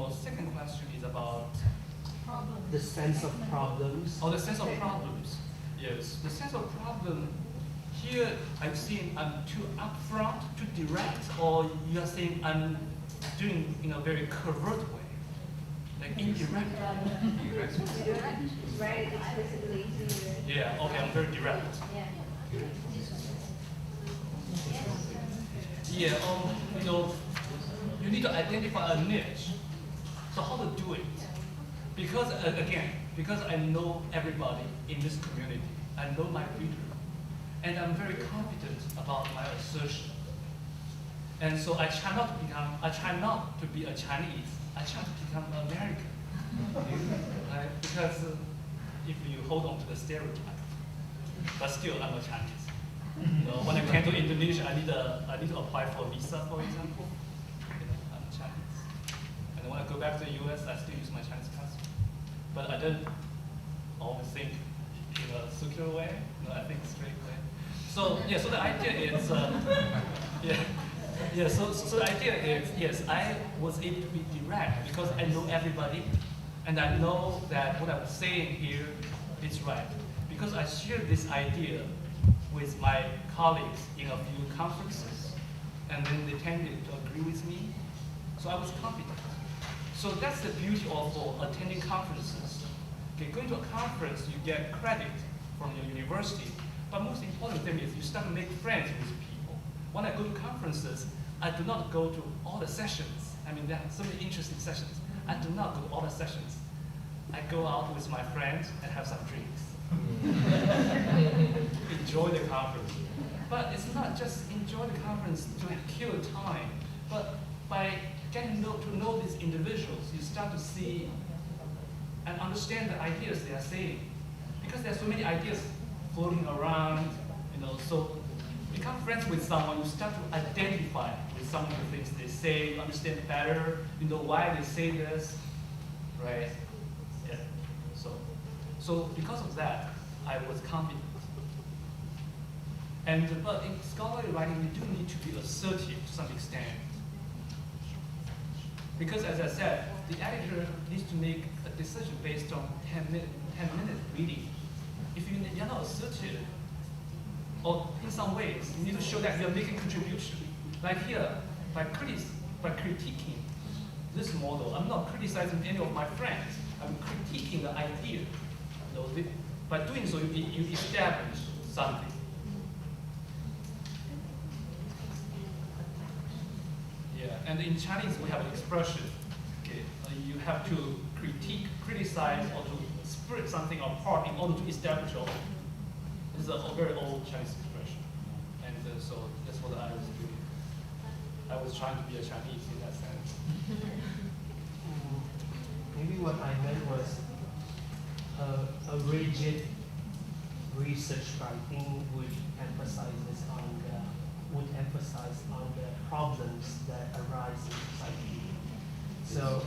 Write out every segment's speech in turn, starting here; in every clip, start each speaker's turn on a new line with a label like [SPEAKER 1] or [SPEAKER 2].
[SPEAKER 1] your second question is about
[SPEAKER 2] the sense of problems.
[SPEAKER 1] Oh, the sense of problems. Yes, the sense of problem. Here, I'm saying I'm too upfront, too direct, or you are saying I'm doing in a very covert way, like indirect.
[SPEAKER 3] Direct. Right, explicitly.
[SPEAKER 1] Yeah. Okay, I'm very direct. Yeah. You know, you need to identify a niche. So how to do it? Because again, because I know everybody in this community, I know my reader, and I'm very confident about my assertion. And so I try not to be a Chinese. I try to become American. Right? Because if you hold on to the stereotype, but still I'm a Chinese. You know, when I came to Indonesia, I need to apply for a visa, for example. You know, I'm Chinese. And when I go back to the US, I still use my Chinese passport. But I don't always think in a circular way. No, I think straight way. So yeah, so the idea is So the idea is, yes, I was able to be direct because I know everybody, and I know that what I'm saying here is right. Because I shared this idea with my colleagues in a few conferences, and then they tended to agree with me, so I was confident. So that's the beauty of attending conferences. Okay, going to a conference, you get credit from your university, but most important thing is you start to make friends with people. When I go to conferences, I do not go to all the sessions. I mean, there are so many interesting sessions. I do not go to all the sessions. I go out with my friends and have some drinks. Enjoy the conference. But it's not just enjoy the conference to kill time, but by getting to know these individuals, you start to see and understand the ideas they are saying. Because there are so many ideas floating around, you know, so become friends with someone, you start to identify with some of the things they say, you understand better, you know why they say this, right? Yeah. So because of that, I was confident. But in scholarly writing, we do need to be assertive to some extent. Because as I said, the editor needs to make a decision based on 10-minute reading. If you're not assertive, or in some ways, you need to show that you're making contribution. Like here, by critiquing this model, I'm not criticizing any of my friends. I'm critiquing the idea. You know, by doing so, you establish something. Yeah, and in Chinese we have an expression. Okay, you have to criticize, or to split something apart in order to establish a whole. This is a very old Chinese expression, and so that's what I was doing. I was trying to be a Chinese in that sense.
[SPEAKER 2] Maybe what I meant was a rigid research writing would emphasize on the problems that arise in society. So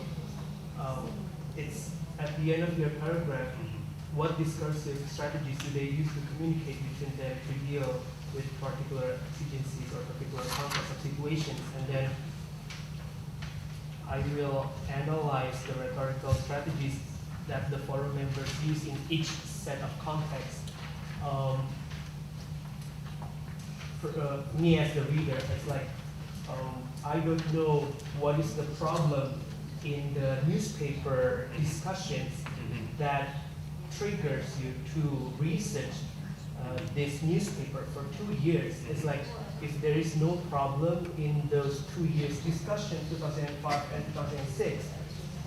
[SPEAKER 2] it's at the end of your paragraph, what discursive strategies do they use to communicate between them to deal with particular exigencies or particular context of situations, and then I will analyze the rhetorical strategies that the forum members use in each set of contexts. For me as the reader, it's like, I don't know what is the problem in the newspaper discussions that triggers you to research this newspaper for 2 years. It's like, if there is no problem in those 2 years discussion, 2005 and 2006,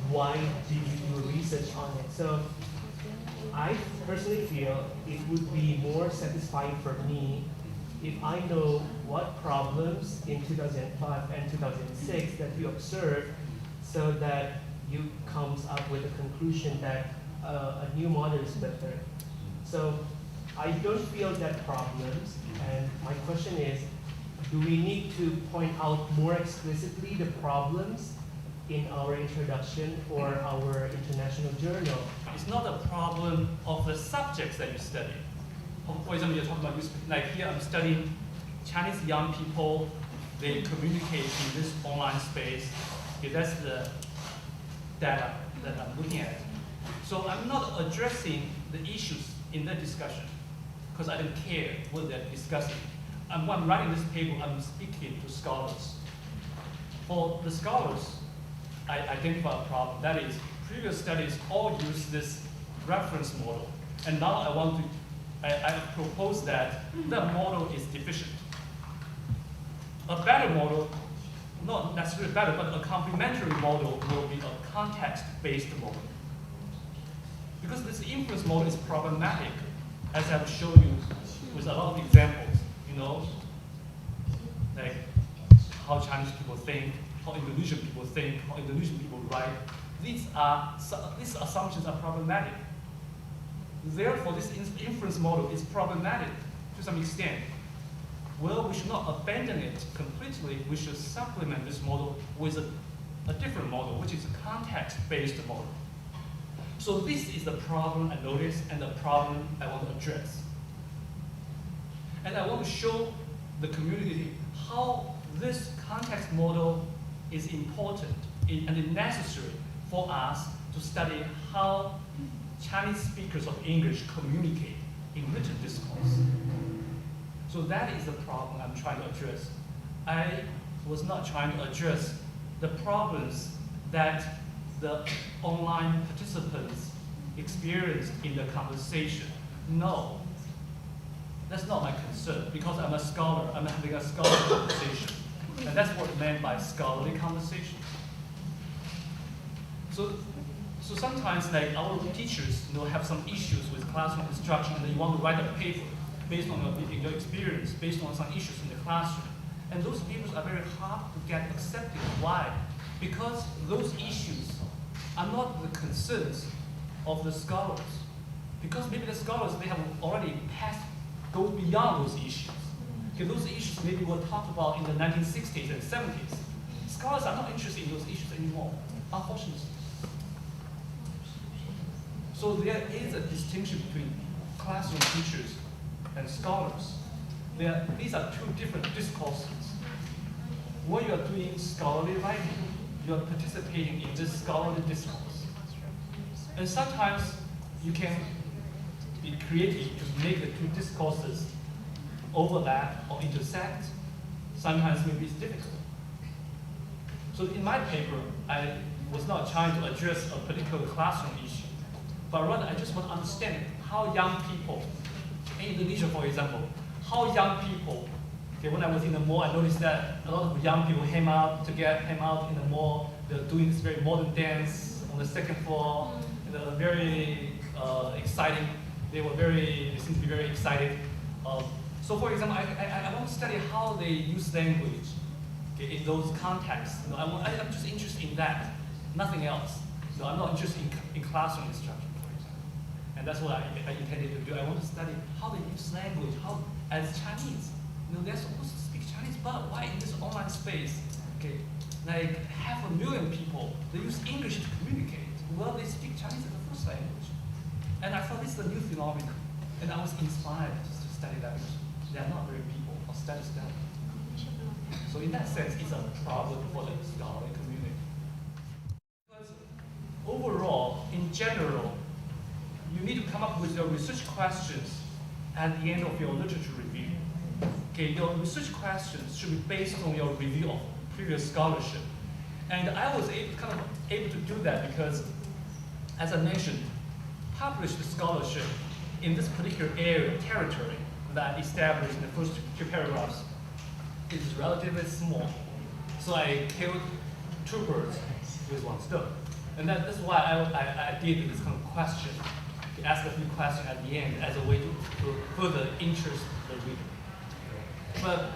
[SPEAKER 2] why did you do research on it? So I personally feel it would be more satisfying for me if I know what problems in 2005 and 2006 that you observed, so that you comes up with a conclusion that a new model is better. So I don't feel that problems, and my question is, do we need to point out more explicitly the problems in our introduction or our international journal?
[SPEAKER 1] It's not a problem of the subjects that you study. For example, you're talking about like here I'm studying Chinese young people, they communicate in this online space. Okay, that's the data that I'm looking at. So I'm not addressing the issues in that discussion because I don't care what they're discussing. When I'm writing this paper, I'm speaking to scholars. For the scholars, I identify a problem. That is, previous studies all use this reference model. And now I propose that that model is deficient. A better model, not necessarily better, but a complementary model will be a context-based model. Because this inference model is problematic, as I've shown you with a lot of examples, like how Chinese people think, how Indonesian people think, how Indonesian people write. These assumptions are problematic. Therefore, this inference model is problematic to some extent. Well, we should not abandon it completely. We should supplement this model with a different model, which is a context-based model. So this is the problem I noticed and the problem I want to address. And I want to show the community how this context model is important and necessary for us to study how Chinese speakers of English communicate in written discourse. So that is the problem I'm trying to address. I was not trying to address the problems that the online participants experienced in the conversation. No, that's not my concern, because I'm a scholar, I'm having a scholarly conversation. And that's what I meant by scholarly conversation. So sometimes like our teachers have some issues with classroom instruction, and you want to write a paper based on your experience, based on some issues in the classroom. And those papers are very hard to get accepted. Why? Because those issues are not the concerns of the scholars. Because maybe the scholars, they have already go beyond those issues. Okay, those issues maybe were talked about in the 1960s and 70s. Scholars are not interested in those issues anymore, unfortunately. So there is a distinction between classroom teachers and scholars. These are two different discourses. When you are doing scholarly writing, you are participating in this scholarly discourse. And sometimes you can be creative to make the two discourses overlap or intersect. Sometimes maybe it's difficult. So in my paper, I was not trying to address a particular classroom issue, but rather I just want to understand how young people, in Indonesia for example, how young people, okay, when I was in the mall, I noticed that a lot of young people came out in the mall. They're doing this very modern dance on the second floor. They're very exciting. They seem to be very excited. So for example, I want to study how they use language, okay, in those contexts. I'm just interested in that, nothing else. So I'm not interested in classroom instruction, for example. And that's what I intended to do. I want to study how they use language, how as Chinese. They're supposed to speak Chinese, but why in this online space, okay, like 500,000 people, they use English to communicate. Well, they speak Chinese as a first language. And I thought this is a new phenomenon. And I was inspired to study that. There are not very people or studies that. So in that sense, it's a problem for the scholarly community. Because overall, in general, you need to come up with your research questions at the end of your literature review. Okay, your research questions should be based on your review of previous scholarship. And I was able to do that because, as I mentioned, published scholarship in this particular area, territory, that I established in the first two paragraphs is relatively small. So I killed two birds with one stone. And that's why I did this kind of question, to ask a few questions at the end as a way to further interest the reader. But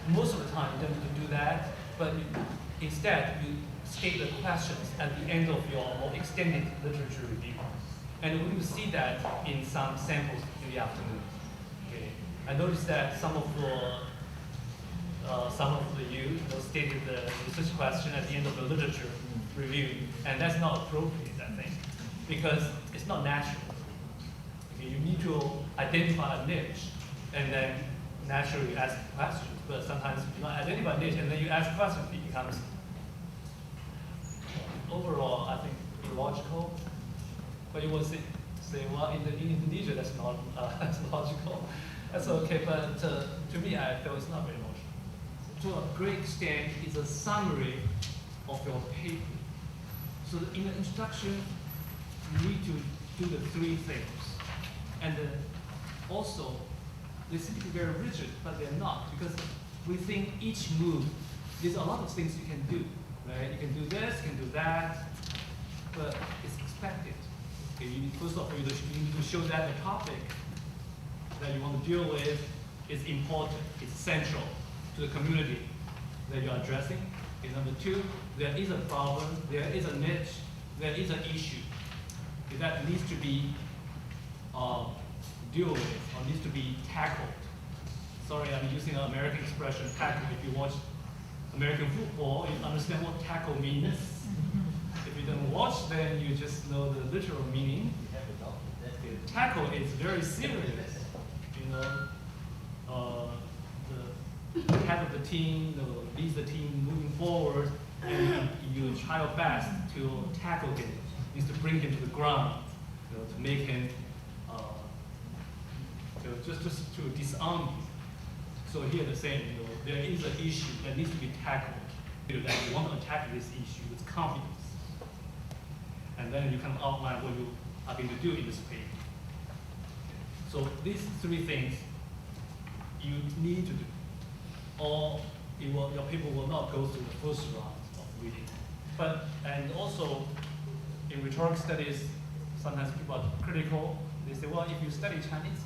[SPEAKER 1] most of the time you don't need to do that, but instead you state the questions at the end of your more extended literature review. And we will see that in some samples in the afternoon. Okay. I noticed that some of you stated the research question at the end of the literature review, and that's not appropriate, I think, because it's not natural. Okay. You need to identify a niche, and then naturally ask questions. But sometimes you don't identify a niche, and then you ask questions. It becomes overall, I think logical, but you will say, well, in Indonesia, that's not that's logical. That's okay, but to me, I feel it's not very logical. To a great extent, it's a summary of your paper. So in the introduction, you need to do the three things. And also, they seem to be very rigid, but they're not, because within each move, there's a lot of things you can do, right? You can do this, you can do that, but it's expected. Okay, first of all, you need to show that the topic that you want to deal with is important, it's central to the community that you're addressing. Okay, number two, there is a problem, there is a niche, there is an issue that needs to be dealt with or needs to be tackled. Sorry, I'm using an American expression, tackle. If you watch American football, you understand what tackle means. If you don't watch, then you just know the literal meaning. Tackle is very serious. You know, the head of the team leads the team moving forward, and you try your best to tackle him. Is to bring him to the ground, to make him, just to disarm him. So here the same, there is an issue that needs to be tackled. That you want to attack this issue with confidence. And then you can outline what you are going to do in this paper. So these three things you need to do, or your paper will not go through the first round of reading. And also, in rhetoric studies, sometimes people are critical. They say, well, if you study Chinese,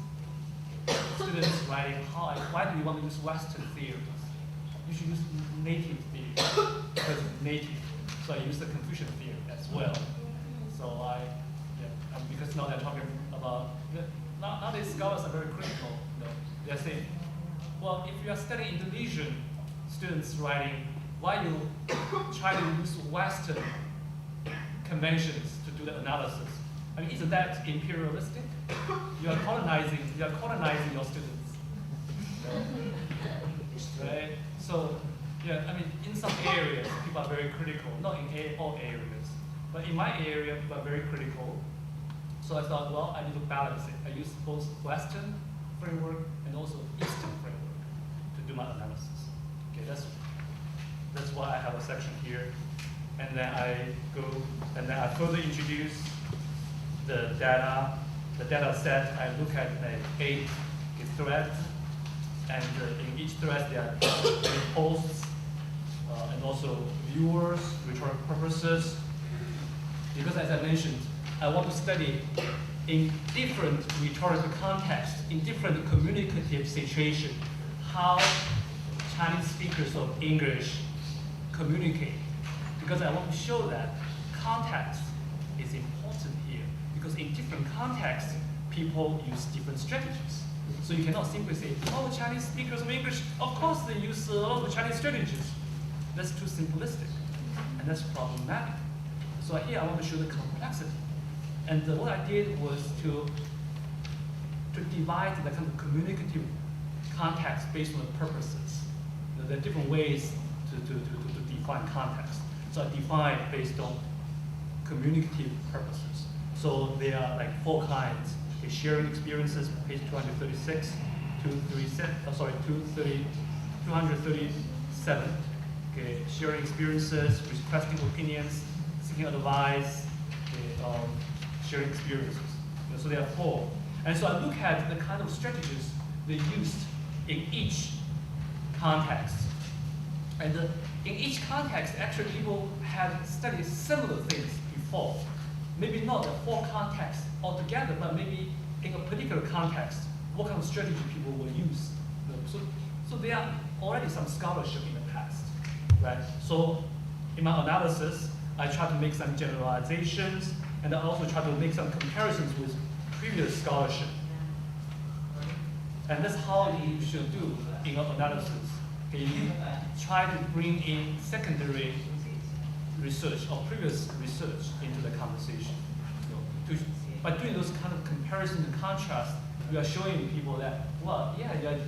[SPEAKER 1] students writing, why do you want to use Western theories? You should use native theory, because it's native. So I use the Confucian theory as well. So because now they're talking about, nowadays scholars are very critical. They're saying, well, if you are studying Indonesian students writing, why you try to use Western conventions to do the analysis? I mean, isn't that imperialistic? You are colonizing your students. Right? So, yeah, I mean, in some areas, people are very critical, not in all areas. But in my area, people are very critical. So I thought, well, I need to balance it. I use both Western framework and also Eastern framework to do my analysis. Okay, that's why I have a section here. And then I further introduce the data set. I look at 8 threads, and in each thread there are many posts and also viewers, rhetorical purposes. Because as I mentioned, I want to study in different rhetorical contexts, in different communicative situations, how Chinese speakers of English communicate. Because I want to show that context is important here. Because in different contexts, people use different strategies. So you cannot simply say, oh, Chinese speakers of English, of course they use a lot of Chinese strategies. That's too simplistic, and that's problematic. So here I want to show the complexity. And what I did was to divide the kind of communicative context based on the purposes. There are different ways to define context. So I define based on communicative purposes. So there are like 4 kinds. Okay, sharing experiences, page 236, 237. Okay, sharing experiences, requesting opinions, seeking advice, okay, sharing experiences. So there are 4. And so I look at the kind of strategies they used in each context. And in each context, actually people had studied similar things before. Maybe not the 4 contexts altogether, but maybe in a particular context, what kind of strategy people will use. So there are already some scholarship in the past, right? So in my analysis, I try to make some generalizations, and I also try to make some comparisons with previous scholarship. And that's how you should do in your analysis. Okay, you try to bring in secondary research or previous research into the conversation. By doing those kind of comparison and contrast, we are showing people that, well, yeah,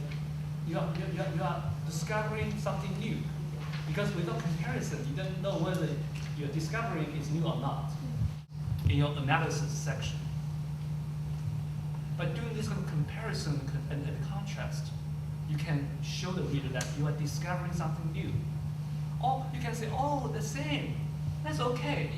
[SPEAKER 1] you are discovering something new. Because without comparison, you don't know whether your discovering is new or not. in your analysis section. By doing this kind of comparison and contrast, you can show the reader that you are discovering something new. Or you can say, oh, the same. That's okay.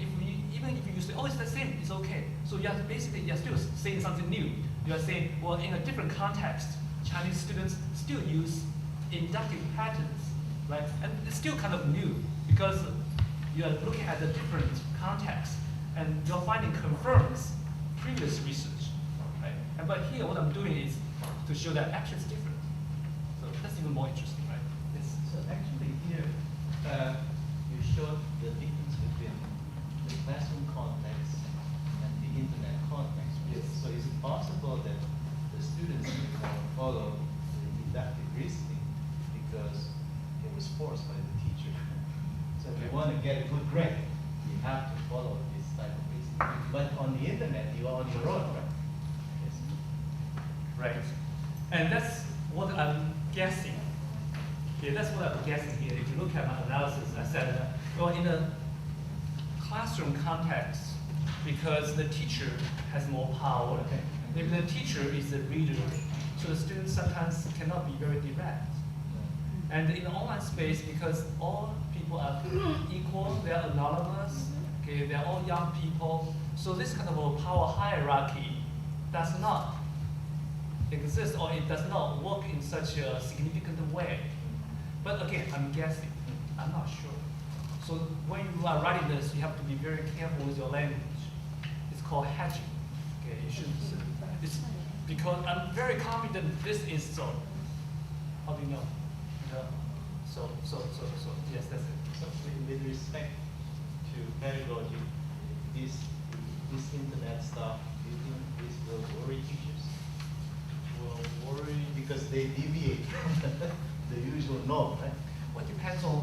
[SPEAKER 1] Even if you say, oh, it's the same, it's okay. So you are basically, you're still saying something new. You are saying, well, in a different context, Chinese students still use inductive patterns, right? And it's still kind of new because you are looking at a different context and your finding confirms previous research, right? But here, what I'm doing is to show that actually it's different. So that's even more interesting, right? Yes.
[SPEAKER 4] So actually here, you showed the difference between the classroom context and the internet context.
[SPEAKER 1] Yes.
[SPEAKER 4] So is it possible that the students follow the deductive reasoning because it was forced by the teacher? So if you want to get a good grade, you have to follow this type of reasoning. But on the internet, you are on your own, right? Yes.
[SPEAKER 1] Right. And that's what I'm guessing. Okay, that's what I'm guessing here. If you look at my analysis, I said, well, in a classroom context, because the teacher has more power, maybe the teacher is the reader, so the students sometimes cannot be very direct. And in the online space, because all people are equal, they're anonymous, okay, they're all young people, so this kind of a power hierarchy does not exist, or it does not work in such a significant way. But again, I'm guessing, I'm not sure. So when you are writing this, you have to be very careful with your language. It's called hedging. Okay, you shouldn't say it's because I'm very confident this is so. How do you know? No. So yes, that's it.
[SPEAKER 4] So with respect to pedagogy, this internet stuff, do you think this will worry teachers? Will worry because they deviate from the usual norm, right?
[SPEAKER 1] Well, it depends on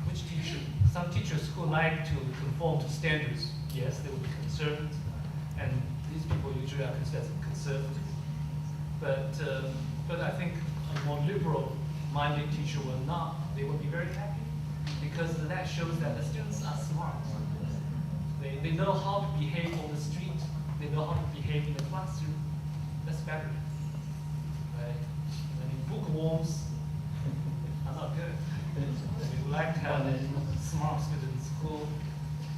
[SPEAKER 1] which teacher. Some teachers who like to conform to standards, yes, they will be concerned, and these people usually are considered conservative. But I think a more liberal-minded teacher will not. They will be very happy because that shows that the students are smart. They know how to behave on the street. They know how to behave in the classroom. That's better, right? I mean, bookworms are not good. We like to have smart students who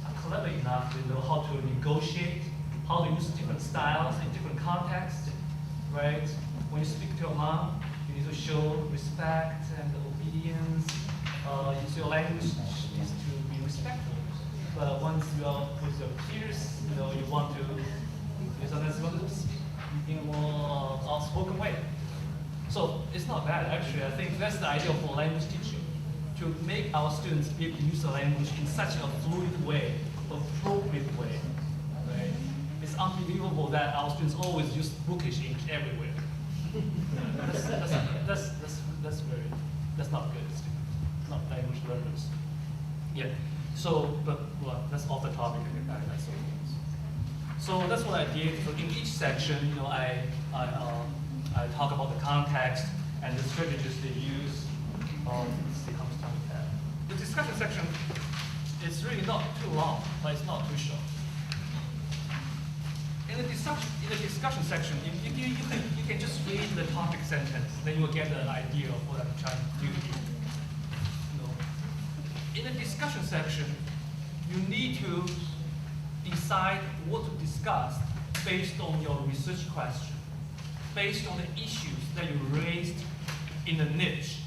[SPEAKER 1] are clever enough to know how to negotiate, how to use different styles in different contexts, right? When you speak to your mom, you need to show respect and obedience. Your language needs to be respectful. But once you are with your peers, you want to, sometimes you want to speak in a more outspoken way. So it's not bad, actually. I think that's the idea for language teaching, to make our students be able to use the language in such a fluid way, appropriate way. Right? It's unbelievable that our students always use bookish ink everywhere. That's not good. It's not language learners. Yeah. So, well, that's off the topic. That's okay. So that's what I did. So in each section, I talk about the context and the strategies they use. Let's see how much time we have. The discussion section is really not too long, but it's not too short. In the discussion section, you can just read the topic sentence, then you will get an idea of what I'm trying to do here. In the discussion section, you need to decide what to discuss based on your research question, based on the issues that you raised in the niche.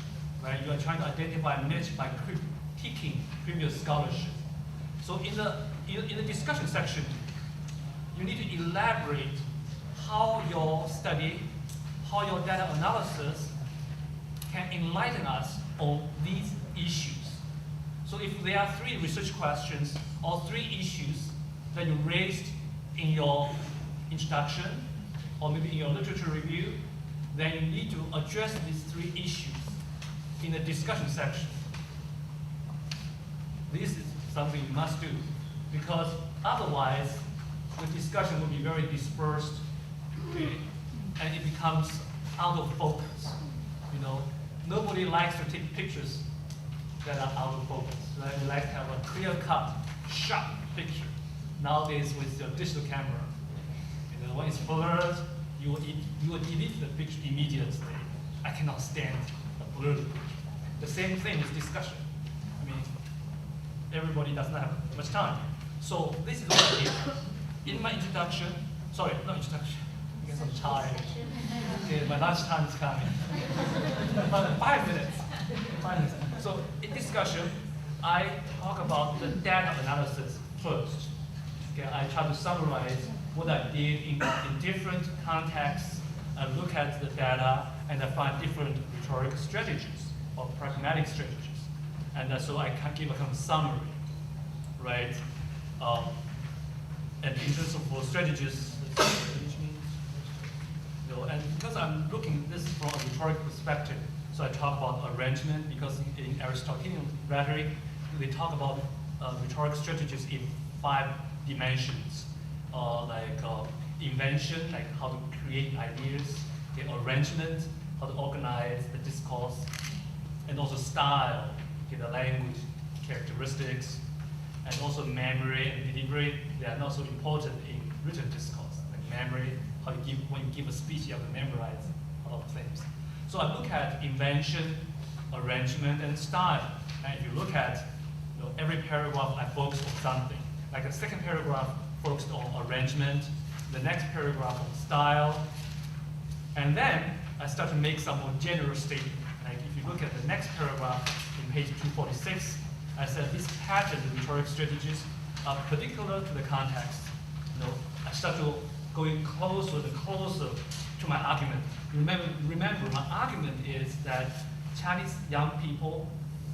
[SPEAKER 1] Right? You are trying to identify a niche by critiquing previous scholarship. So in the discussion section, you need to elaborate how your study, how your data analysis can enlighten us on these issues. So if there are 3 research questions or 3 issues that you raised in your introduction or maybe in your literature review, then you need to address these 3 issues in the discussion section. This is something you must do because otherwise the discussion will be very dispersed, okay? And it becomes out of focus. Nobody likes to take pictures that are out of focus. Right? They like to have a clear-cut, sharp picture. nowadays with your digital camera, when it's blurred, you will delete the picture immediately. I cannot stand a blurred. The same thing with discussion. I mean, everybody doesn't have much time. So this is what I did. In my introduction, sorry, not introduction, because I'm tired. Okay, my lunch time is coming. But 5 minutes. 5 minutes. So in discussion, I talk about the data analysis first. Okay, I try to summarize what I did in different contexts. I look at the data and I find different rhetoric strategies or pragmatic strategies. And so I can give a kind of summary, right? And in terms of strategies, and because I'm looking this from a rhetoric perspective, so I talk about arrangement, because in Aristotelian rhetoric, they talk about rhetoric strategies in 5 dimensions, like invention, like how to create ideas, okay, arrangement, how to organize the discourse, and also style, okay, the language characteristics, and also memory and delivery. They are not so important in written discourse, like memory, how you give, when you give a speech, you have to memorize a lot of things. So I look at invention, arrangement, and style. And if you look at every paragraph, I focus on something. Like the second paragraph focused on arrangement, the next paragraph on style, and then I start to make some more general statement. Like if you look at the next paragraph in page 246, I said these pattern rhetoric strategies are particular to the context. I start to going closer and closer to my argument. Remember, my argument is that Chinese young people,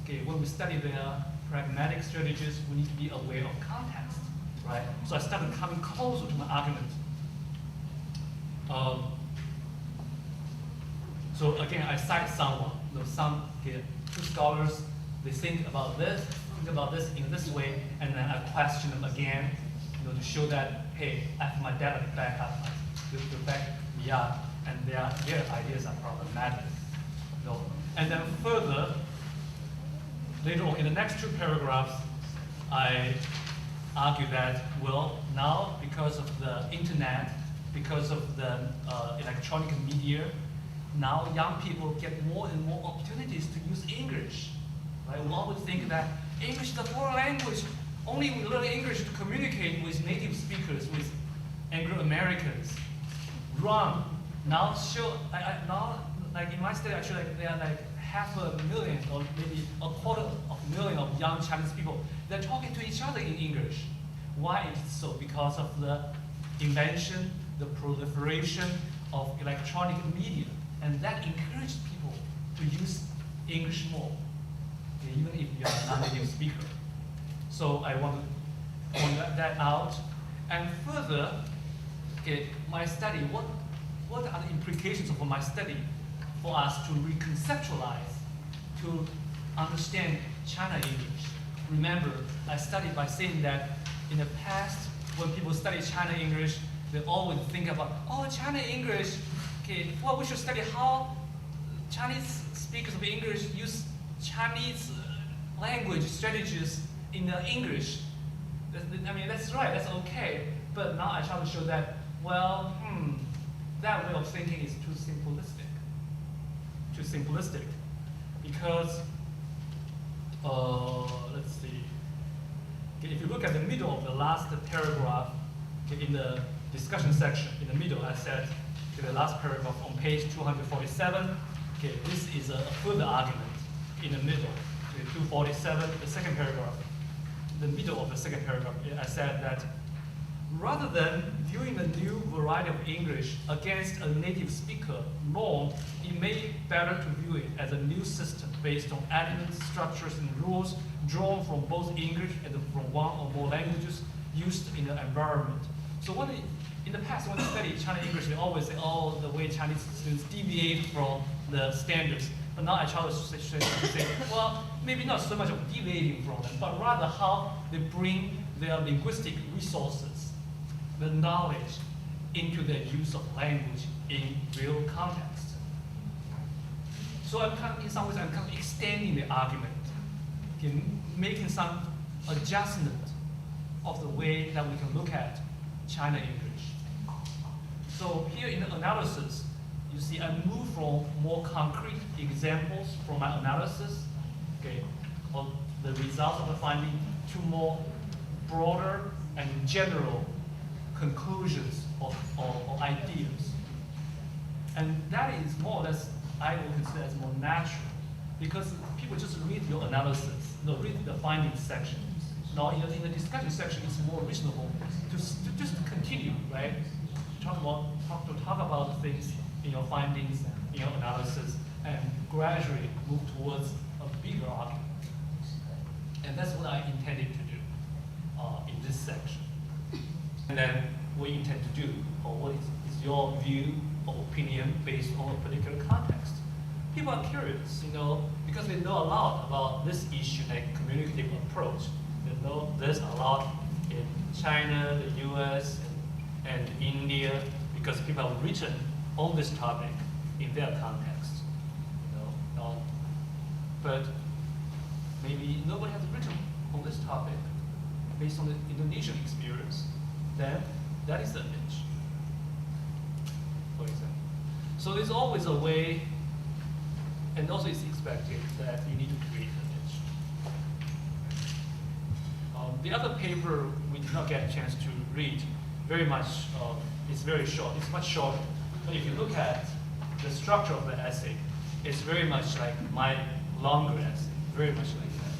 [SPEAKER 1] okay, when we study their pragmatic strategies, we need to be aware of context, right? So I started coming closer to my argument. So again, I cite someone, two scholars, they think about this in this way, and then I question them again, to show that, hey, I have my data to back up, to back me up, and their ideas are problematic. And then further, later on in the next 2 paragraphs, I argue that, well, now because of the internet, because of the electronic media, now young people get more and more opportunities to use English. Right? One would think that English is a foreign language. Only we learn English to communicate with native speakers, with Anglo-Americans. Wrong. Now, now, like in my study, actually, there are like 500,000 or maybe 250,000 of young Chinese people. They're talking to each other in English. Why is it so? Because of the invention, the proliferation of electronic media, and that encouraged people to use English more, even if you are a non-native speaker. So I want to point that out. And further, okay, my study, what are the implications of my study for us to reconceptualize, to understand China English? Remember, I studied by saying that in the past, when people study China English, they always think about, oh, China English, okay, well, we should study how Chinese speakers of English use Chinese language strategies in the English. I mean, that's right, that's okay. But now I try to show that, well, that way of thinking is too simplistic. Too simplistic. Because, let's see. Okay, if you look at the middle of the last paragraph, okay, in the discussion section, in the middle, I said, okay, the last paragraph on page 247, okay, this is a further argument in the middle. Okay, 247, the second paragraph. The middle of the second paragraph, I said that rather than viewing the new variety of English against a native speaker norm, it may be better to view it as a new system based on elements, structures, and rules drawn from both English and from one or more languages used in the environment. So in the past, when they study China English, they always say, oh, the way Chinese students deviate from the standards. But now I try to say, well, maybe not so much of deviating from them, but rather how they bring their linguistic resources, the knowledge, into the use of language in real context. So in some ways, I'm kind of extending the argument, okay, making some adjustment of the way that we can look at China English. So here in the analysis, you see I move from more concrete examples from my analysis, okay, of the results of the finding, to more broader and general conclusions or ideas. And that is more or less, I will consider as more natural, because people just read your analysis, read the findings section. Now in the discussion section, it's more reasonable to just continue, right? Talk about things in your findings, in your analysis, and gradually move towards a bigger argument. And that's what I intended to do in this section. And then what you intend to do, or what is your view or opinion based on a particular context. People are curious, because they know a lot about this issue, like communicative approach. They know there's a lot in China, the US, and India, because people have written on this topic in their context. But maybe nobody has written on this topic based on the Indonesian experience. Then that is the niche, for example. So there's always a way, and also it's expected that you need to create a niche. The other paper we did not get a chance to read very much. It's very short. It's much shorter. But if you look at the structure of the essay, it's very much like my longer essay. Very much like that.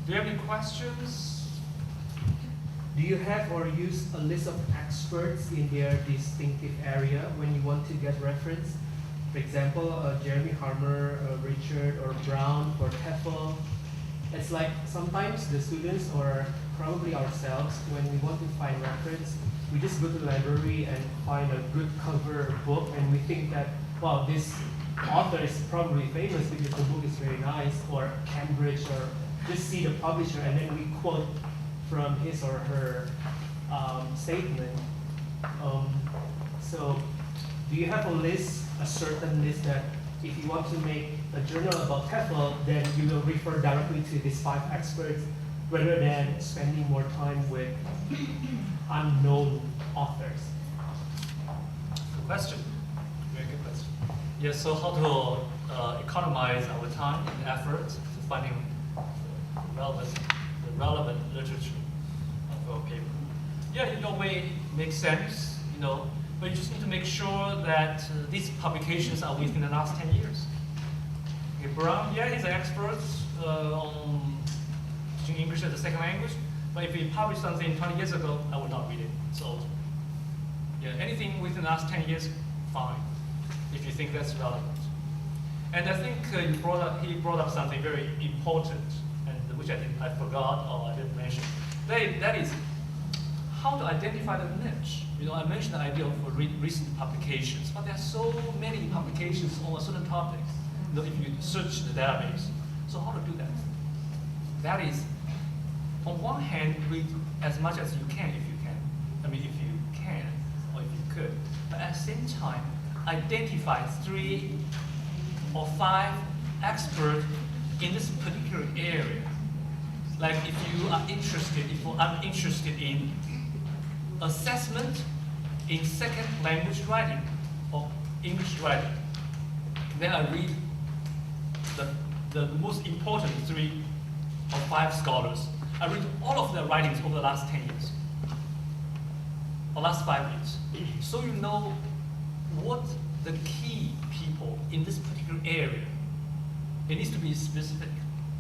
[SPEAKER 1] Do you have any questions?
[SPEAKER 2] Do you have or use a list of experts in their distinctive area when you want to get reference? For example, Jeremy Harmer, Richard, or Brown for TEFL. It's like sometimes the students, or probably ourselves, when we want to find reference, we just go to the library and find a good cover book, and we think that, wow, this author is probably famous because the book is very nice, or Cambridge, or just see the publisher, and then we quote from his or her statement. So do you have a list, a certain list, that if you want to make a journal about TEFL, then you will refer directly to these 5 experts rather than spending more time with unknown authors?
[SPEAKER 1] Good question. Very good question. Yes, so how to economize our time and effort to finding the relevant literature for a paper. Yeah, in a way, makes sense, but you just need to make sure that these publications are within the last 10 years. Okay, Brown, yeah, he's an expert on teaching English as a second language, but if he published something 20 years ago, I would not read it. So, yeah, anything within the last 10 years, fine, if you think that's relevant. And I think he brought up something very important, and which I forgot or I didn't mention. That is how to identify the niche. I mentioned the idea of recent publications, but there are so many publications on a certain topic. If you search the database, so how to do that? That is, on one hand, read as much as you can if you can. If you can, or if you could. But at the same time, identify 3 or 5 experts in this particular area. Like if I'm interested in assessment in second language writing or English writing, then I read the most important 3 or 5 scholars. I read all of their writings over the last 10 years, or last 5 years. So you know what the key people in this particular area. It needs to be specific.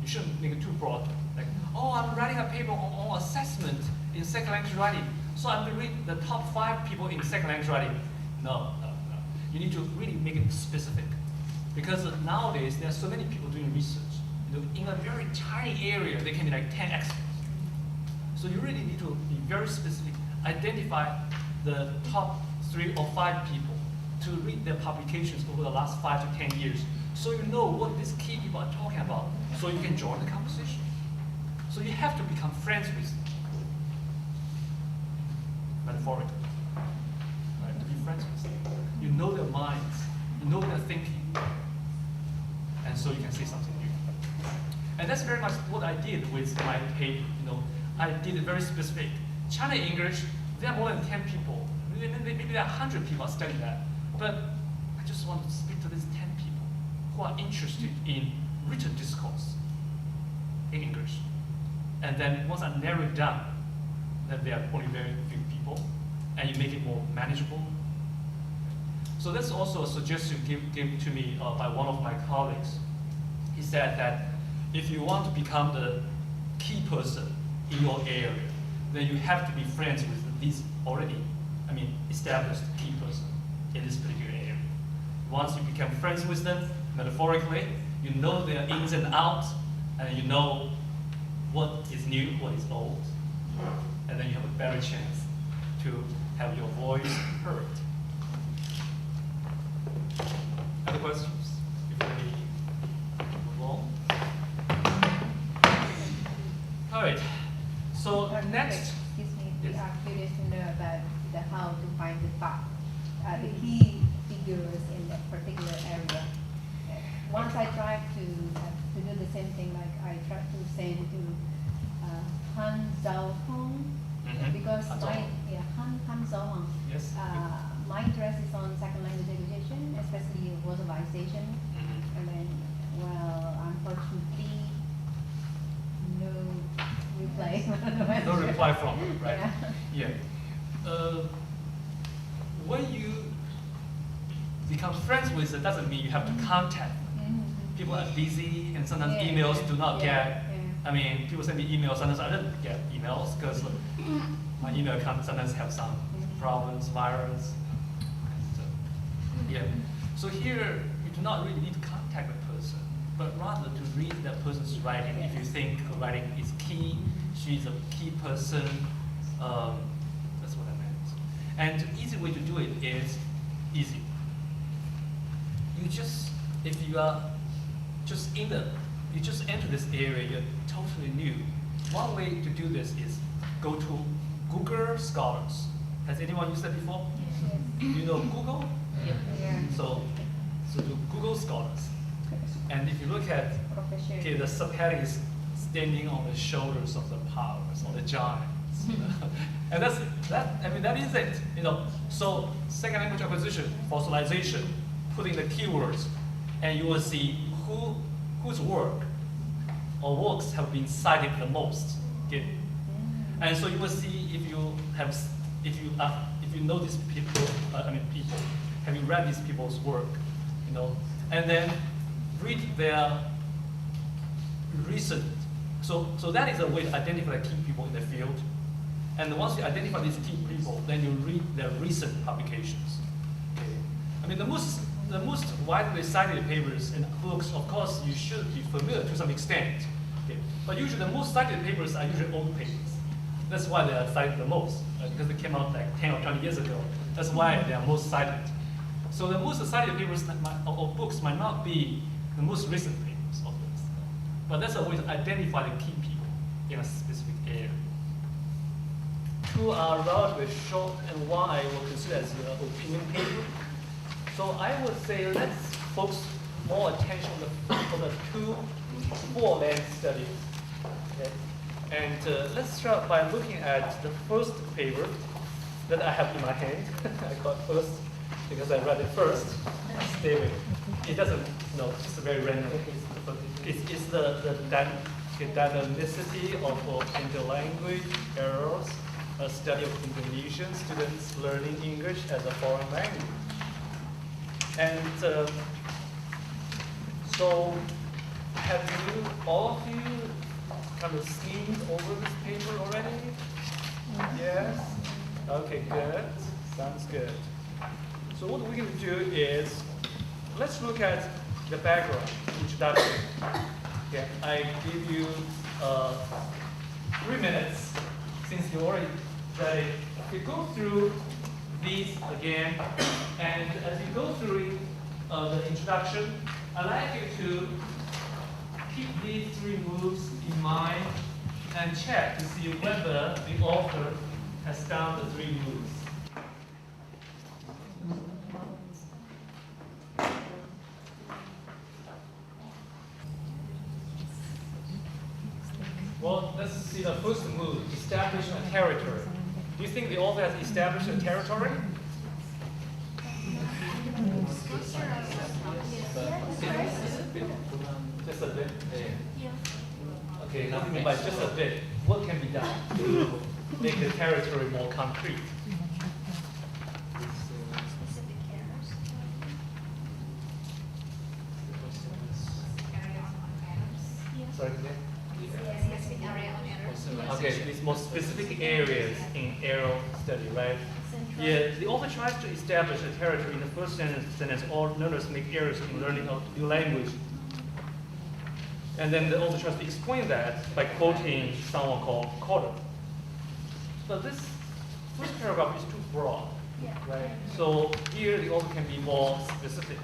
[SPEAKER 1] You shouldn't make it too broad. Like, oh, I'm writing a paper on assessment in second language writing, so I'm going to read the top 5 people in second language writing. No. You need to really make it specific. Because nowadays, there are so many people doing research. In a very tiny area, there can be like 10 experts. So you really need to be very specific. Identify the top 3 or 5 people to read their publications over the last 5 to 10 years, so you know what these key people are talking about, so you can join the conversation. So you have to become friends with them. Metaphorically. Right? To be friends with them. You know their minds, you know their thinking, and so you can say something new. And that's very much what I did with my paper. I did it very specific. China English, there are more than 10 people. Maybe there are 100 people studying that. But I just want to speak to these 10 people who are interested in written discourse in English. And then once I narrow it down, then there are only very few people, and you make it more manageable. So that's also a suggestion given to me by one of my colleagues. He said that if you want to become the key person in your area, then you have to be friends with these already, established key person in this particular area. Once you become friends with them, metaphorically, you know their ins and outs, and you know what is new, what is old, and then you have a better chance to have your voice heard. Other questions before we move on? All right. So next.
[SPEAKER 3] Excuse me, we
[SPEAKER 1] Yes.
[SPEAKER 3] are curious to know about how to find the key figures in that particular area. Once I tried to do the same thing, like I tried to send to Han Zhao Hong, because
[SPEAKER 1] Han Zhao
[SPEAKER 3] my
[SPEAKER 1] Hong.
[SPEAKER 3] Han Zhao Hong.
[SPEAKER 1] Yes.
[SPEAKER 3] My interest is on second language education, especially vocalization. And then, unfortunately, no reply.
[SPEAKER 1] No reply from her, right?
[SPEAKER 3] Yeah.
[SPEAKER 1] When you become friends with it, doesn't mean you have to contact them. People are busy, and sometimes
[SPEAKER 3] Yeah,
[SPEAKER 1] emails do not get.
[SPEAKER 3] yeah.
[SPEAKER 1] People send me emails. Sometimes I don't get emails because my email account sometimes have some problems, virus. So here you do not really need to contact the person, but rather to read that person's writing. If you think the writing is key, she's a key person. That's what I meant. And the easy way to do it is easy. If you are you just enter this area, you're totally new. One way to do this is go to Google Scholars. Has anyone used that before?
[SPEAKER 3] Yes.
[SPEAKER 1] Do you know Google?
[SPEAKER 3] Yeah.
[SPEAKER 1] So do Google Scholars. And if you look at, okay, the subheading is standing on the shoulders of the powers, or the giants. And that is it. So second language acquisition, fossilization, put in the keywords, and you will see whose work or works have been cited the most. Okay? And so you will see if you know these people, people, have you read these people's work, and then read their recent. So that is a way to identify key people in the field. And once you identify these key people, then you read their recent publications. Okay? The most widely cited papers and books, of course, you should be familiar to some extent. Okay? But usually the most cited papers are usually old papers. That's why they are cited the most, because they came out like 10 or 20 years ago. That's why they are most cited. So the most cited papers or books might not be the most recent papers of this. But that's a way to identify the key people in a specific area. Two are relatively short, and one I will consider as an opinion paper. So I would say let's focus more attention on the two four-man studies. Okay? And let's start by looking at the first paper that I have in my hand. I call it first because I read it first. Stay with it. It doesn't, it's very random. It's the dynamicity of interlanguage errors, a study of Indonesian students learning English as a foreign language. And so have all of you kind of skimmed over this paper already? Yes? Okay, good. Sounds good. So what we're going to do is, let's look at the background, introduction. Okay, I give you 3 minutes, since you already read it. Okay, go through these again, and as you go through the introduction, I'd like you to keep these 3 moves in mind and check to see whether the author has done the 3 moves. Well, let's see the first move, establish a territory. Do you think the author has established a territory? Just a bit? Okay, what do you mean by just a bit? What can be done to make the territory more concrete? Sorry, okay, these more specific areas in arrow study, right? Yeah, the author tries to establish a territory in the first sentence. All learners make errors in learning a new language. And then the author tries to explain that by quoting someone called Cotter. But this first paragraph is too broad, right? So here the author can be more specific.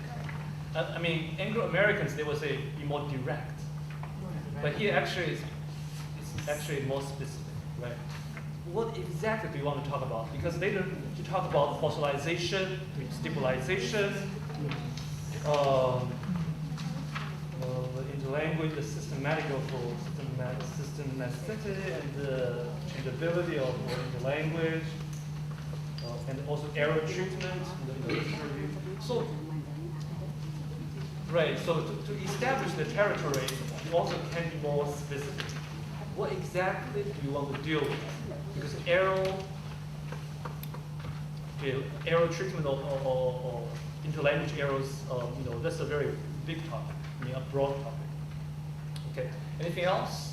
[SPEAKER 1] I mean, Anglo-Americans, they would say be more direct. But here actually it's actually more specific, right? What exactly do you want to talk about? Because later you talk about fossilization, stabilization, the interlanguage, the systematicity and the changeability of the language, and also error treatment. So, right. So to establish the territory, you also can be more specific. What exactly do you want to deal with? Because error treatment or interlanguage errors, that's a very big topic, a broad topic. Okay, anything else?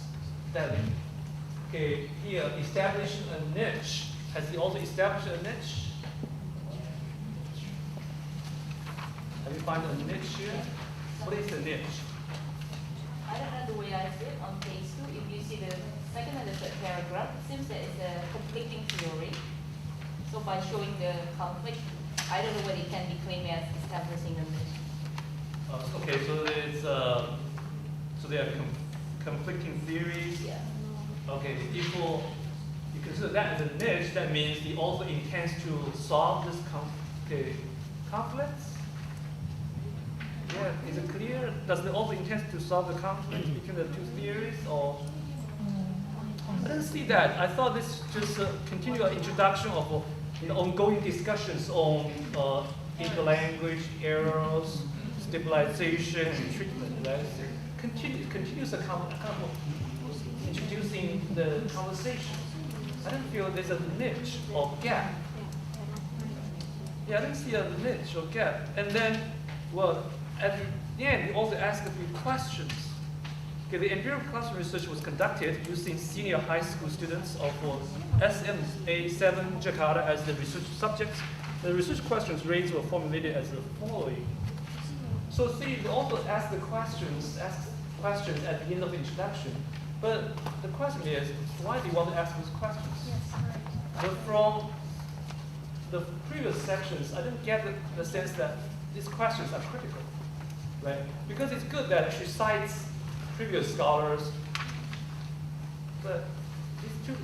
[SPEAKER 1] Okay, here, establish a niche. Has he also established a niche? Have you found a niche here? What is the niche?
[SPEAKER 5] I don't know the way I see it on page 2. If you see the second and the third paragraph, it seems that it's a conflicting theory. So by showing the conflict, I don't know whether it can be claimed as establishing a niche.
[SPEAKER 1] Okay, so it's so there are conflicting theories.
[SPEAKER 5] Yeah.
[SPEAKER 1] Okay, if you consider that as a niche, that means the author intends to solve this conflicts. Yeah, is it clear? Does the author intend to solve the conflict between the two theories, or? I didn't see that. I thought this just continue an introduction of ongoing discussions on interlanguage errors, stabilization, and treatment. Right? Continues a kind of introducing the conversation. I didn't feel there's a niche or gap. Yeah, I didn't see a niche or gap. And then, well, at the end, we also asked a few questions. Okay, the empirical classroom research was conducted using senior high school students of SMA7 Jakarta as the research subjects. The research questions raised were formulated as the following. So see, the author asks questions at the end of the introduction. But the question is, why do you want to ask those questions? But from the previous sections, I didn't get the sense that these questions are critical, right? Because it's good that she cites previous scholars, but these two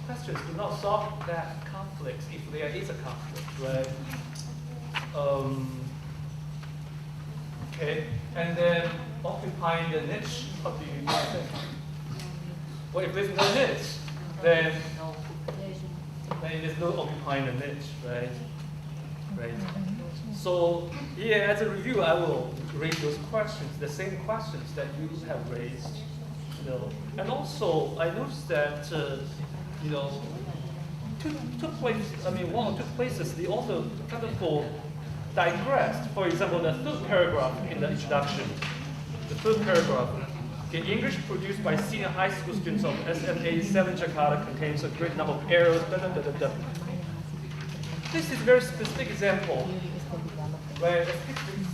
[SPEAKER 1] questions do not solve that conflict if there is a conflict, right? Okay, and then occupying the niche, what do you think? Well, if there's no niche, then there's no occupying the niche, right? Right. So yeah, as a review, I will raise those questions, the same questions that you have raised, And also, I noticed that one or two places the author kind of digressed. For example, the third paragraph in the introduction. The third paragraph. Okay, English produced by senior high school students of SMA7 Jakarta contains a great number of errors. This is a very specific example, right? A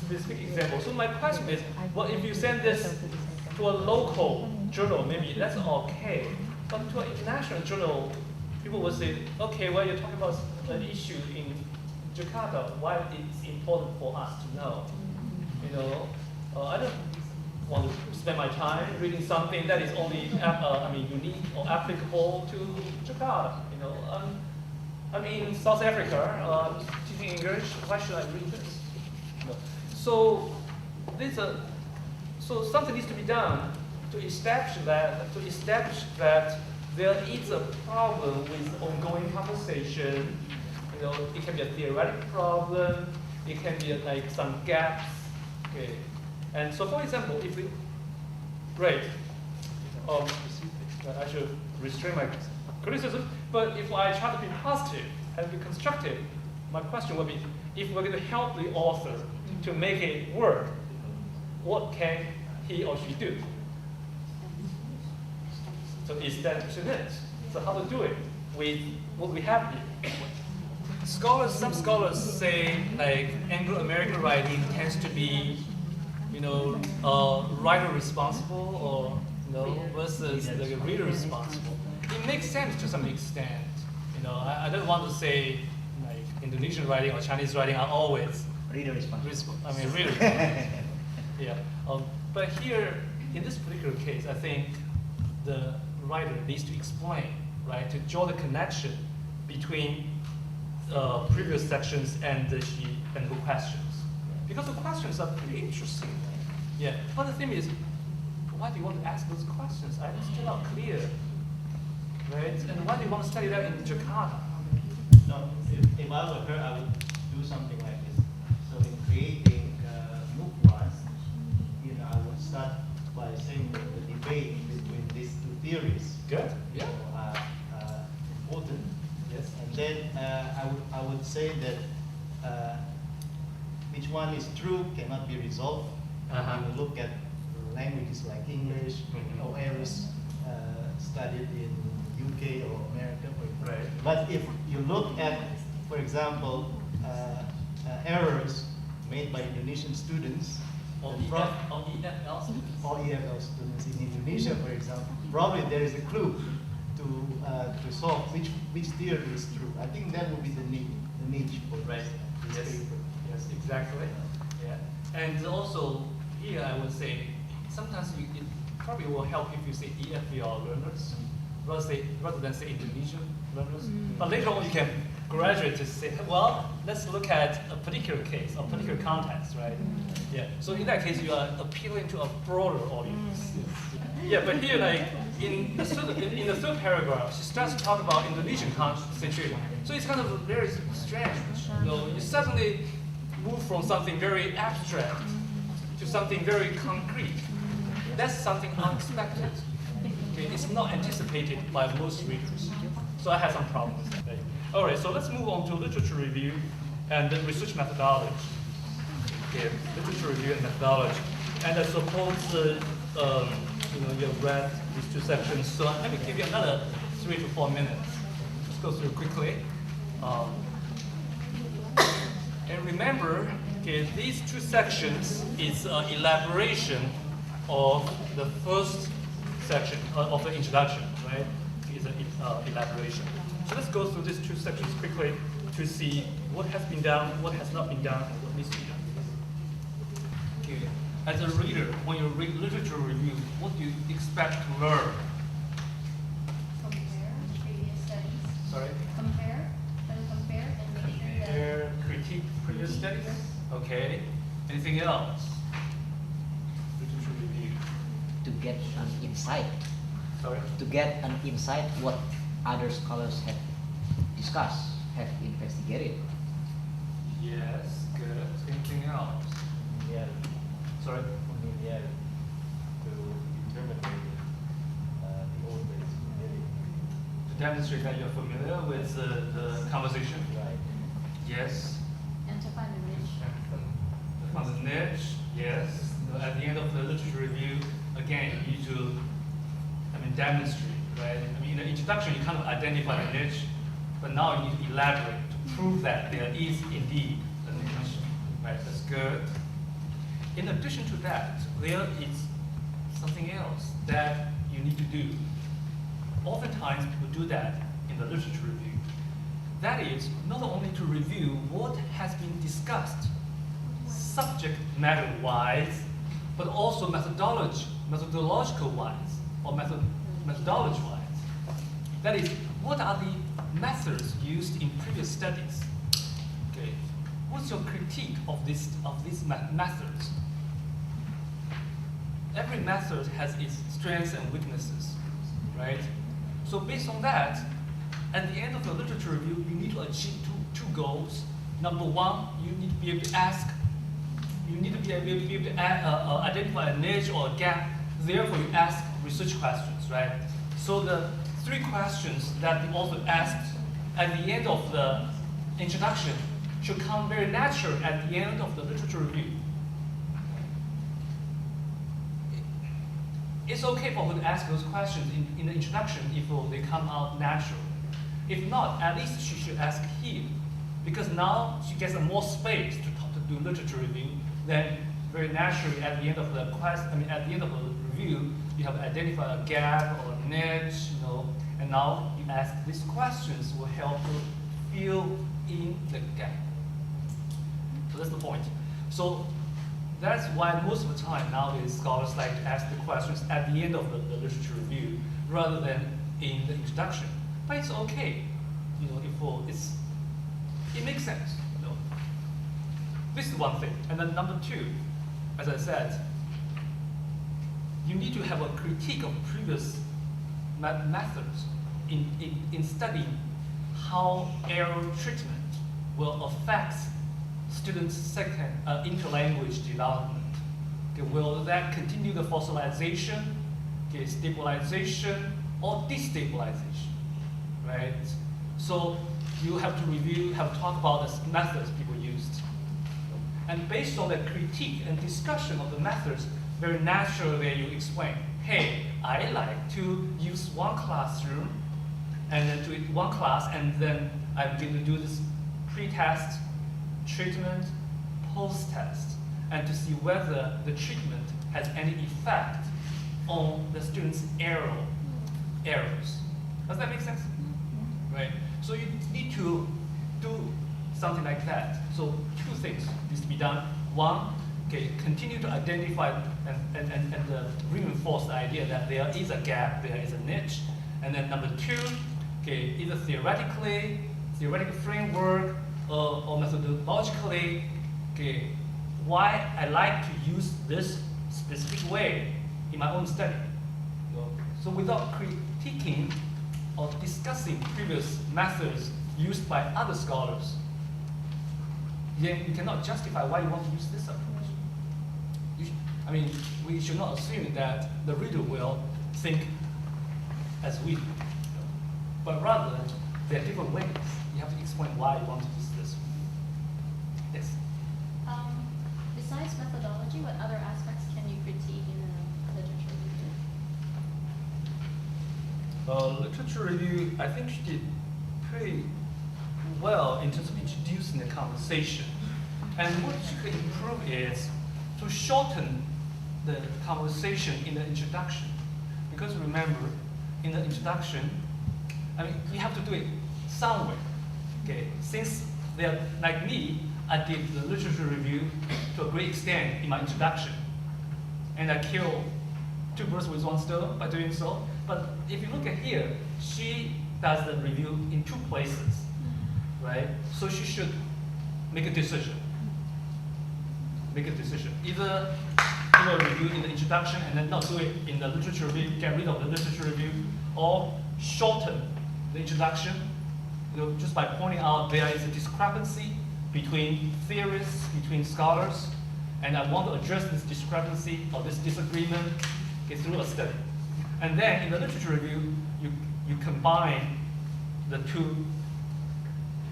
[SPEAKER 1] specific example. So my question is, well, if you send this to a local journal, maybe that's okay. But to an international journal, people will say, okay, well, you're talking about an issue in Jakarta. Why it's important for us to know? I don't want to spend my time reading something that is only unique or applicable to Jakarta. I'm in South Africa, teaching English. Why should I read this? So something needs to be done to establish that there is a problem with ongoing conversation. You know, it can be a theoretical problem. It can be like some gaps. Okay, and so for example, if we great, I should restrain my criticism. But if I try to be positive and be constructive, my question would be: if we're going to help the author to make it work, what can he or she do? So establishing it. So how to do it with what we have here? Some scholars say like Anglo-American writing tends to be, you know, writer responsible or versus the reader responsible. It makes sense to some extent. You know, I don't want to say like Indonesian writing or Chinese writing are always
[SPEAKER 6] Reader responsible.
[SPEAKER 1] reader. Yeah. But here, in this particular case, I think the writer needs to explain, right, to draw the connection between previous sections and the questions, because the questions are pretty interesting. Yeah. But the thing is, why do you want to ask those questions? I'm still not clear, right? And why do you want to study that in Jakarta?
[SPEAKER 4] No, if I were her, I would do something like this. So in creating MOOC ones, I would start by saying that the debate between these two theories
[SPEAKER 1] Good. Yeah.
[SPEAKER 4] are important.
[SPEAKER 1] Yes.
[SPEAKER 4] And then I would say that which one is true cannot be resolved. You look at languages like English or areas studied in UK or America, for example.
[SPEAKER 1] Right.
[SPEAKER 4] But if you look at, for example, errors made by Indonesian students,
[SPEAKER 1] Or
[SPEAKER 4] then
[SPEAKER 1] EFL students.
[SPEAKER 4] or EFL students in Indonesia, for example, probably there is a clue to solve which theory is true. I think that would be the niche for
[SPEAKER 1] Right.
[SPEAKER 4] this
[SPEAKER 1] Yes.
[SPEAKER 4] paper.
[SPEAKER 1] Yes, exactly. Yeah. And also here I would say sometimes it probably will help if you say EFL learners rather than say Indonesian learners. But later on you can graduate to say, well, let's look at a particular case, a particular context, right? Yeah. So in that case you are appealing to a broader audience. Yeah, but here like in the third paragraph, she starts to talk about Indonesian situation. So it's kind of very strange. You suddenly move from something very abstract to something very concrete. That's something unexpected. Okay, it's not anticipated by most readers. So I had some problems. All right, so let's move on to literature review and the research methodology. Okay, literature review and methodology. And I suppose you've read these two sections, so let me give you another 3 to 4 minutes. Just go through quickly. And remember, okay, these two sections is elaboration of the first section of the introduction, right? It's an elaboration. So let's go through these two sections quickly to see what has been done, what has not been done, and what needs to be done. Okay. As a reader, when you read literature review, what do you expect to learn?
[SPEAKER 3] Compare previous studies.
[SPEAKER 1] Sorry?
[SPEAKER 3] Compare and make sure that.
[SPEAKER 1] Compare, critique previous studies. Okay. Anything else? Literature review.
[SPEAKER 6] To get an insight.
[SPEAKER 1] Sorry?
[SPEAKER 6] To get an insight what other scholars have discussed, have investigated.
[SPEAKER 1] Yes. Good. Anything else?
[SPEAKER 4] Yeah.
[SPEAKER 1] Sorry?
[SPEAKER 4] To determine the author is familiar.
[SPEAKER 1] To demonstrate that you're familiar with the conversation.
[SPEAKER 4] Right.
[SPEAKER 1] Yes.
[SPEAKER 5] And to find a niche.
[SPEAKER 1] On the niche, yes. At the end of the literature review, again, you need to, demonstrate, right? In the introduction, you kind of identify the niche, but now you need to elaborate to prove that there is indeed a niche, right? That's good. In addition to that, there is something else that you need to do. Oftentimes, people do that in the literature review. That is not only to review what has been discussed subject matter-wise, but also methodological-wise, or methodology-wise. That is, what are the methods used in previous studies? Okay, what's your critique of these methods? every method has its strengths and weaknesses, right? So based on that, at the end of the literature review, you need to achieve two goals. Number one, you need to be able to ask, you need to be able to identify a niche or a gap. Therefore, you ask research questions, right? So the 3 questions that the author asked at the end of the introduction should come very natural at the end of the literature review. It's okay for her to ask those questions in the introduction if they come out natural. If not, at least she should ask here, because now she gets more space to do literature review. Then very naturally at the end of the at the end of the review, you have identified a gap or a niche, and now you ask these questions will help you fill in the gap. So that's the point. So that's why most of the time nowadays scholars like to ask the questions at the end of the literature review rather than in the introduction. But it's okay, if it makes sense. This is one thing. And then number 2, as I said, you need to have a critique of previous methods in studying how error treatment will affect students' interlanguage development. Okay, will that continue the fossilization, stabilization, or destabilization, right? So you have to talk about the methods people used. And based on the critique and discussion of the methods, very naturally you explain, hey, I like to use one classroom and then do it one class, and then I'm going to do this pre-test, treatment, post-test, and to see whether the treatment has any effect on the students' errors. Does that make sense? Right? So you need to do something like that. So 2 things needs to be done. One, continue to identify and reinforce the idea that there is a gap, there is a niche. And then number 2, either theoretical framework or methodologically, why I like to use this specific way in my own study. So without critiquing or discussing previous methods used by other scholars, then you cannot justify why you want to use this approach. We should not assume that the reader will think as we do, but rather there are different ways. You have to explain why you want to use this. Yes?
[SPEAKER 7] Besides methodology, what other aspects can you critique in a literature review?
[SPEAKER 1] Literature review, I think she did pretty well in terms of introducing the conversation. And what she could improve is to shorten the conversation in the introduction. Because remember, in the introduction, you have to do it somewhere. Since they're like me, I did the literature review to a great extent in my introduction. And I killed 2 birds with 1 stone by doing so. But if you look at here, she does the review in 2 places, right? So she should make a decision. Either do a review in the introduction and then not do it in the literature review, get rid of the literature review, or shorten the introduction, just by pointing out there is a discrepancy between theorists, between scholars, and I want to address this discrepancy or this disagreement through a study. And then in the literature review, you combine the 2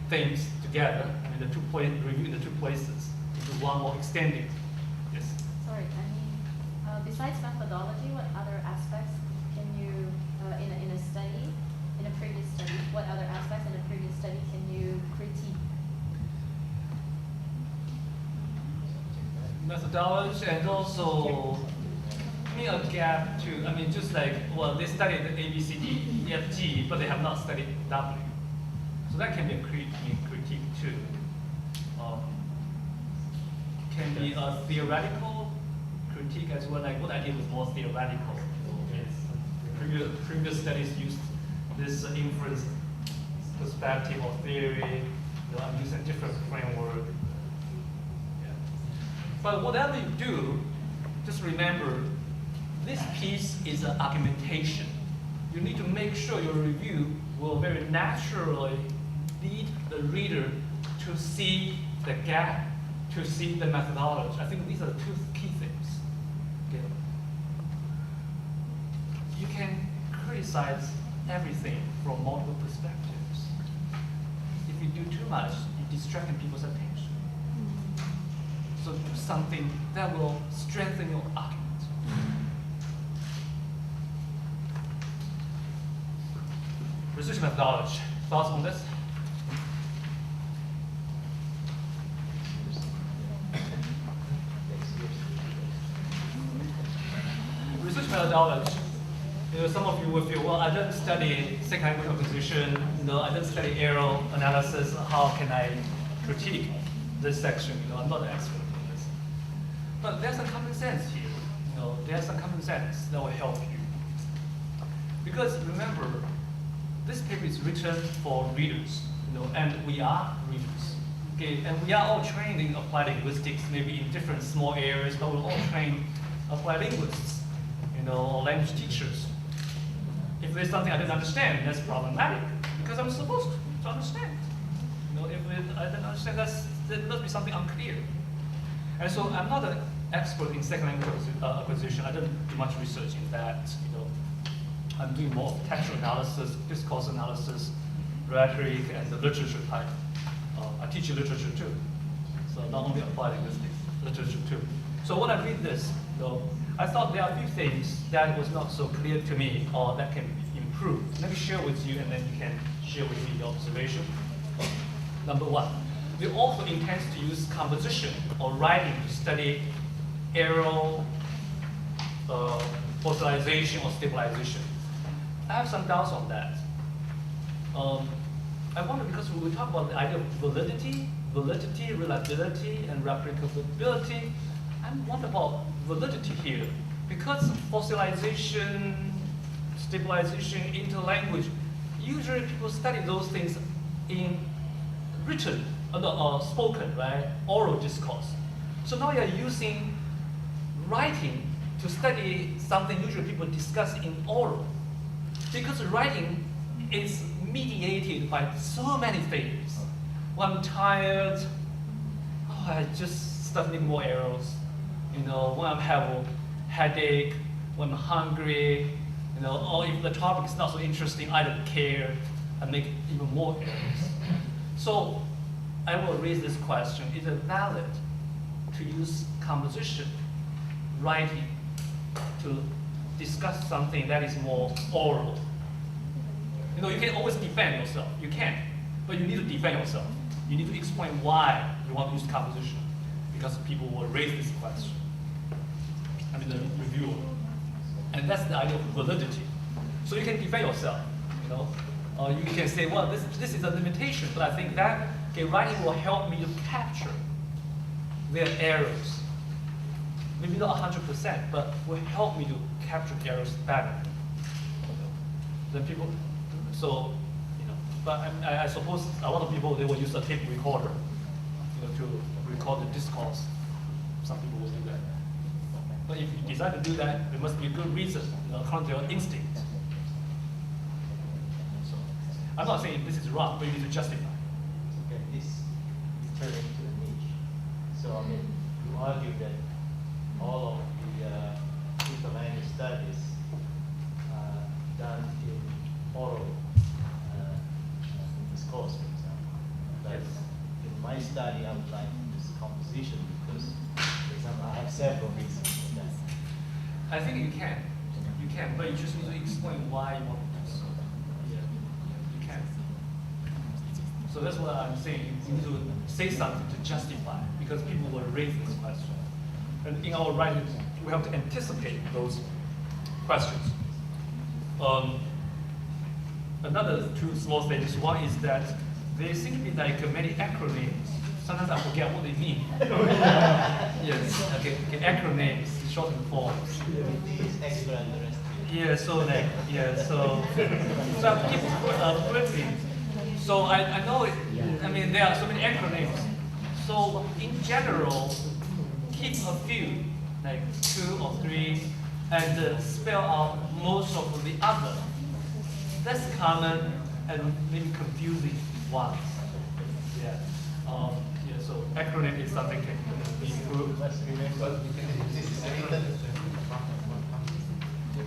[SPEAKER 1] things together, the review in the 2 places, into one more extended. Yes?
[SPEAKER 7] Sorry, besides methodology, what other aspects can you, in a study, in a previous study, what other aspects in a previous study can you critique?
[SPEAKER 1] Methodology and also a gap too. Just like, they studied the A, B, C, D, E, F, G, but they have not studied W. So that can be a critique too. Can be a theoretical critique as well. Like what I did was more theoretical. Previous studies used this inference perspective or theory. I'm using a different framework. But whatever you do, just remember this piece is an argumentation. You need to make sure your review will very naturally lead the reader to see the gap, to see the methodology. I think these are the two key things. Okay. You can criticize everything from multiple perspectives. If you do too much, you're distracting people's attention. So do something that will strengthen your argument. Research methodology. Thoughts on this? Research methodology. Some of you will feel, well, I didn't study second language acquisition. I didn't study error analysis. How can I critique this section? I'm not an expert in this. But there's some common sense here. There's some common sense that will help you. Because remember, this paper is written for readers, and we are readers. Okay, and we are all trained in applied linguistics, maybe in different small areas, but we're all trained applied linguists, or language teachers. If there's something I didn't understand, that's problematic, because I'm supposed to understand. If I didn't understand, there must be something unclear. And so I'm not an expert in second language acquisition. I didn't do much research in that. I'm doing more textual analysis, discourse analysis, rhetoric, and the literature type. I teach literature too. So not only applied linguistics, literature too. So when I read this, I thought there are a few things that was not so clear to me or that can be improved. Let me share with you, and then you can share with me your observation. Number one, we also intend to use composition or writing to study error, fossilization, or stabilization. I have some doubts on that. I wonder, because we talk about the idea of validity, reliability, and replicability. I wonder about validity here, because fossilization, stabilization, interlanguage, usually people study those things in written, spoken, right? Oral discourse. So now you're using writing to study something usually people discuss in oral. Because writing is mediated by so many things. When I'm tired, I just start making more errors. When I have a headache, when I'm hungry, or if the topic is not so interesting, I don't care, I make even more errors. So I will raise this question: is it valid to use composition, writing, to discuss something that is more oral? You can always defend yourself. You can, but you need to defend yourself. You need to explain why you want to use composition, because people will raise this question. The reviewer. And that's the idea of validity. So you can defend yourself, you can say, well, this is a limitation, but I think that writing will help me to capture their errors. Maybe not 100%, but will help me to capture errors better. Then people, but I suppose a lot of people, they will use a tape recorder, to record the discourse. Some people will do that. But if you decide to do that, there must be a good reason, according to your instinct. So I'm not saying this is wrong, but you need to justify.
[SPEAKER 4] Okay, this is turning to a niche. So you argue that all of the interlanguage studies done in oral discourse, for example. But
[SPEAKER 1] Yes.
[SPEAKER 4] in my study, I would like this composition because, for example, I have several reasons for that.
[SPEAKER 1] I think you can, but you just need to explain why you want to do so. Yeah, you can. So that's what I'm saying. You need to say something to justify, because people will raise this question. And in our writing, we have to anticipate those questions. Another two small things. One is that there seem to be like many acronyms. Sometimes I forget what they mean. Yes, okay, acronyms, shortened forms.
[SPEAKER 4] This extra and the rest.
[SPEAKER 1] Yeah, so so I keep quickly. So I know it, there are so many acronyms. So in general, keep a few, like 2 or 3 and spell out most of the other less common and maybe confusing ones. Yeah. Yeah. So acronym is something that can be improved.
[SPEAKER 4] Let's remember, this is written.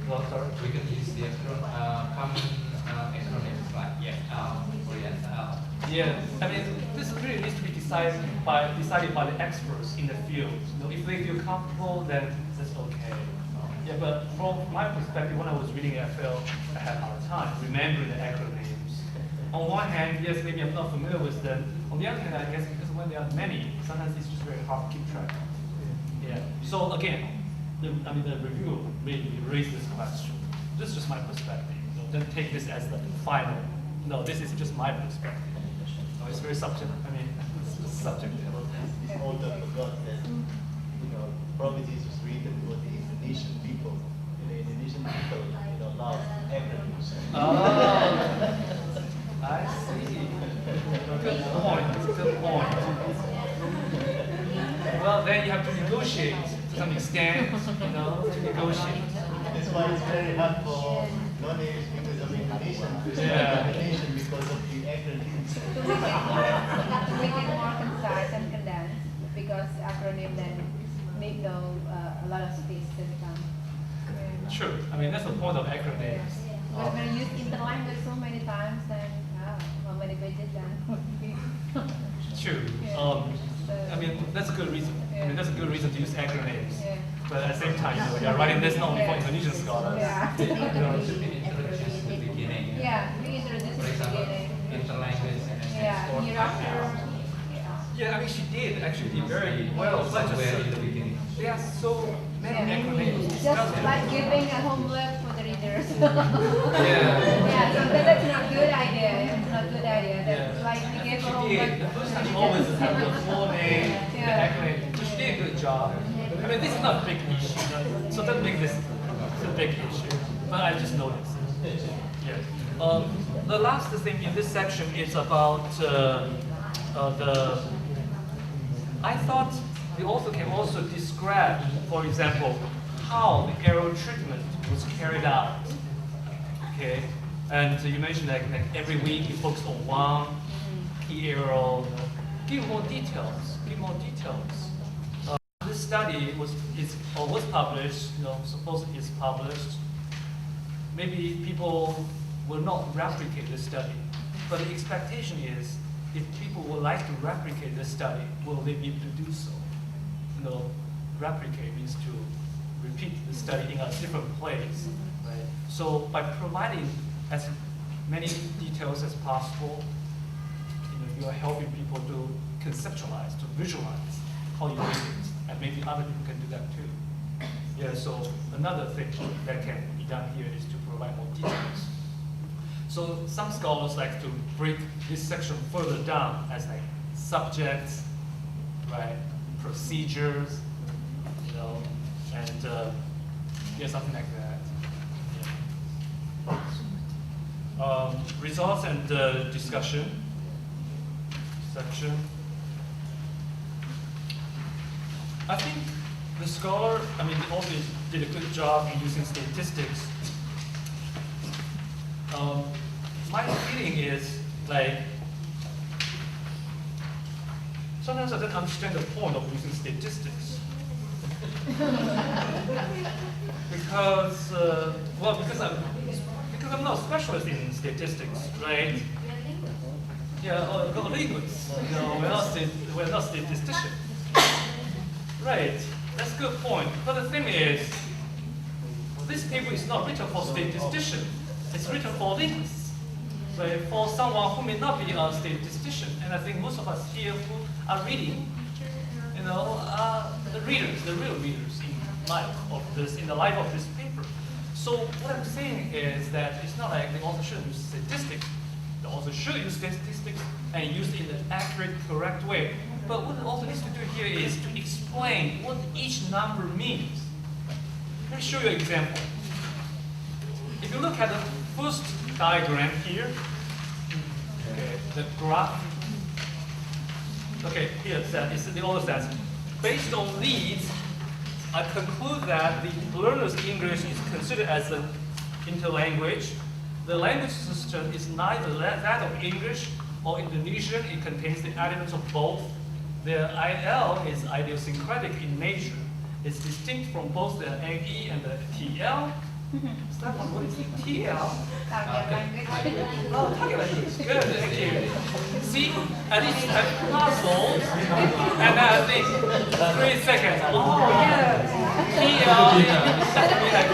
[SPEAKER 1] Well, sorry.
[SPEAKER 8] We can use the common acronyms like Korean.
[SPEAKER 1] Yeah, I mean, this really needs to be decided by the experts in the field. You know, if they feel comfortable, then that's okay. Yeah, but from my perspective, when I was reading it, I felt I had a hard time remembering the acronyms. On one hand, yes, maybe I'm not familiar with them. On the other hand, I guess because when there are many, sometimes it's just very hard to keep track. Yeah. So again, the review really raised this question. This is just my perspective. You know, don't take this as the final. No, this is just my perspective. No, it's very subjective. I mean, it's subjective.
[SPEAKER 4] This author forgot that, properties was written for the Indonesian people. The Indonesian people, love acronyms.
[SPEAKER 1] Oh, I see. Good point. Good point. Well, then you have to negotiate to some extent, to negotiate.
[SPEAKER 4] That's why it's very hard for non-natives because of Indonesian to speak Indonesian because of the acronyms.
[SPEAKER 3] To make it more concise and condensed, because acronym then make a lot of space to become.
[SPEAKER 1] Sure. I mean, that's the point of acronyms.
[SPEAKER 3] We're going to use interlanguage so many times, then how many pages then?
[SPEAKER 1] True. I mean, that's a good reason. I mean, that's a good reason to use acronyms.
[SPEAKER 3] Yeah.
[SPEAKER 1] But at the same time, you're writing this not only for Indonesian scholars.
[SPEAKER 3] Yeah.
[SPEAKER 8] It should be introduced at the beginning.
[SPEAKER 3] Yeah, we introduced
[SPEAKER 8] For
[SPEAKER 3] at the
[SPEAKER 8] example,
[SPEAKER 3] beginning.
[SPEAKER 8] interlanguage and
[SPEAKER 3] Yeah,
[SPEAKER 8] export
[SPEAKER 3] hereafter.
[SPEAKER 1] Yeah, I mean, she did actually very well. But
[SPEAKER 8] somewhere in
[SPEAKER 1] just,
[SPEAKER 8] the beginning.
[SPEAKER 1] there are so many acronyms.
[SPEAKER 3] Just like giving a homework for the readers.
[SPEAKER 1] Yeah.
[SPEAKER 3] Yeah, so that's not a good idea. It's not a good idea. That's
[SPEAKER 1] Yeah.
[SPEAKER 3] like we gave a
[SPEAKER 1] She
[SPEAKER 3] homework.
[SPEAKER 1] did. The first time she always have the full name, the
[SPEAKER 3] Yeah.
[SPEAKER 1] acronym. So she did a good job. I mean, this is not a big issue. So don't make this a big issue. But I just noticed. Yeah. The last thing in this section is about I thought the author can also describe, for example, how the arrow treatment was carried out. Okay, and you mentioned like every week you focus on one key arrow. Give more details. Give more details. This study was published. Supposedly it's published. Maybe people will not replicate this study, but the expectation is, if people would like to replicate this study, will they be able to do so? Replicate means to repeat the study in a different place, right? So by providing as many details as possible, you are helping people to conceptualize, to visualize how you did it, and maybe other people can do that too. Yeah. So another thing that can be done here is to provide more details. So some scholars like to break this section further down as like subjects, right, procedures, and something like that. Results and discussion section. I think the scholar, the author did a good job in using statistics. My feeling is like sometimes I don't understand the point of using statistics because I'm not a specialist in statistics, right? Yeah, or linguists. We're not statisticians, right? That's a good point. But the thing is, this paper is not written for statisticians. It's written for linguists, right? For someone who may not be a statistician. And I think most of us here who are reading, are the readers, the real readers in the life of this paper. So what I'm saying is that it's not like the author should use statistics. The author should use statistics and use it in an accurate, correct way. But what the author needs to do here is to explain what each number means. Let me show you an example. If you look at the first diagram here, okay, the graph. Okay, here it says, the author says, based on these I conclude that the learner's English is considered as an interlanguage. The language system is neither that of English or Indonesian. It contains the elements of both. The IL is idiosyncratic in nature. It's distinct from both the NE and the TL. Stefan, what is it? TL?
[SPEAKER 3] Target language.
[SPEAKER 1] Oh, target language. Good, thank you. See, at least I'm puzzled. And then I think 3 seconds. Oh, yeah. TL is definitely like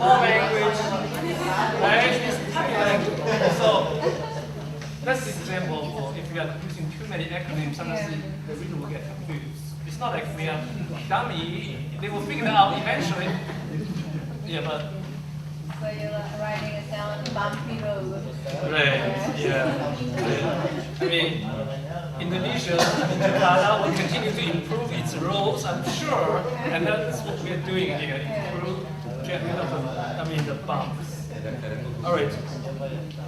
[SPEAKER 1] all language. Right? It's target language. So, that's the example for if you are using too many acronyms, sometimes the reader will get confused. It's not like we are dummy. They will figure it out eventually. Yeah, but.
[SPEAKER 3] So you're writing it down bumpy road.
[SPEAKER 1] Right, yeah. I mean, Indonesia, Jakarta will continue to improve its roads, I'm sure, and that's what we're doing here, improve, get rid of the bumps. All right,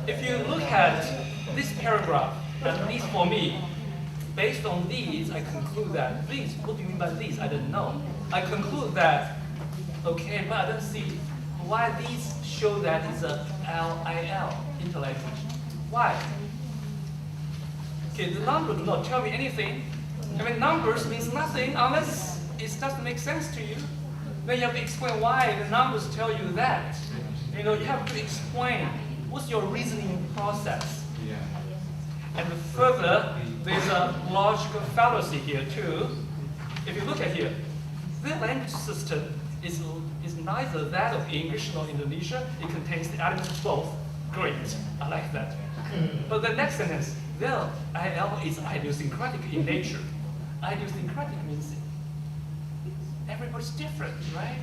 [SPEAKER 1] if you look at this paragraph, at least for me, based on these, I conclude that these, what do you mean by these? I don't know. I conclude that, okay, but I don't see why these show that it's a LIL, interlanguage. Why? Okay, the number do not tell me anything. I mean, numbers means nothing unless it doesn't make sense to you. Then you have to explain why the numbers tell you that. You know, you have to explain what's your reasoning process.
[SPEAKER 8] Yeah.
[SPEAKER 1] And further, there's a logical fallacy here too. If you look at here, the language system is neither that of English nor Indonesia. It contains the elements of both. Great, I like that. But the next sentence, the IL is idiosyncratic in nature. Idiosyncratic means everybody's different, right?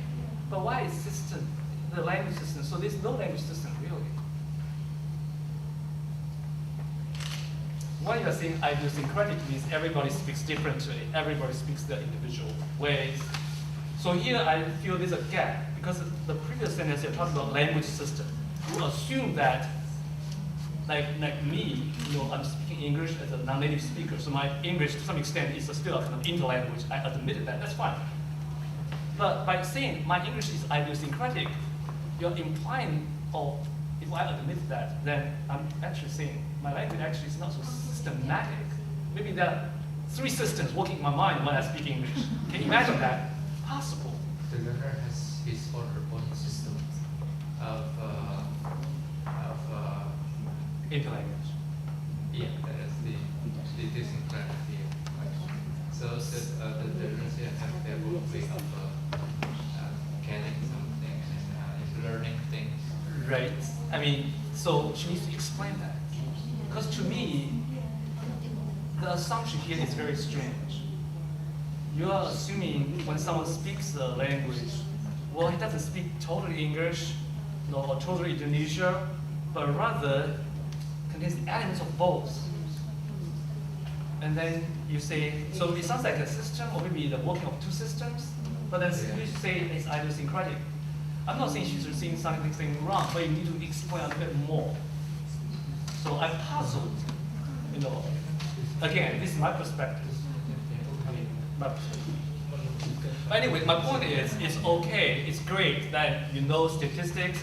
[SPEAKER 1] But why is system, the language system? So there's no language system really. When you're saying idiosyncratic means everybody speaks differently, everybody speaks their individual ways. So here I feel there's a gap because the previous sentence you're talking about language system. You assume that, like me, you know, I'm speaking English as a non-native speaker, so my English to some extent is still a kind of interlanguage. I admitted that, that's fine. But by saying my English is idiosyncratic, you're implying, or if I admit that, then I'm actually saying my language actually is not so systematic. Maybe there are 3 systems working in my mind when I speak English. Can you imagine that? Possible.
[SPEAKER 8] The learner has his or her own system of
[SPEAKER 1] Interlanguage.
[SPEAKER 8] yeah, that is the idiosyncratic here. So that the learners here have their own way of getting something and learning things.
[SPEAKER 1] Right. I mean, so she needs to explain that. Because to me, the assumption here is very strange. You are assuming when someone speaks a language, well, he doesn't speak totally English, or totally Indonesian, but rather contains elements of both. And then you say, so it sounds like a system, or maybe the working of 2 systems, but then you say it's idiosyncratic. I'm not saying she's saying something wrong, but you need to explain a bit more. So I'm puzzled, you know. Again, this is my perspective. But anyway, my point is, it's okay, it's great that you know statistics,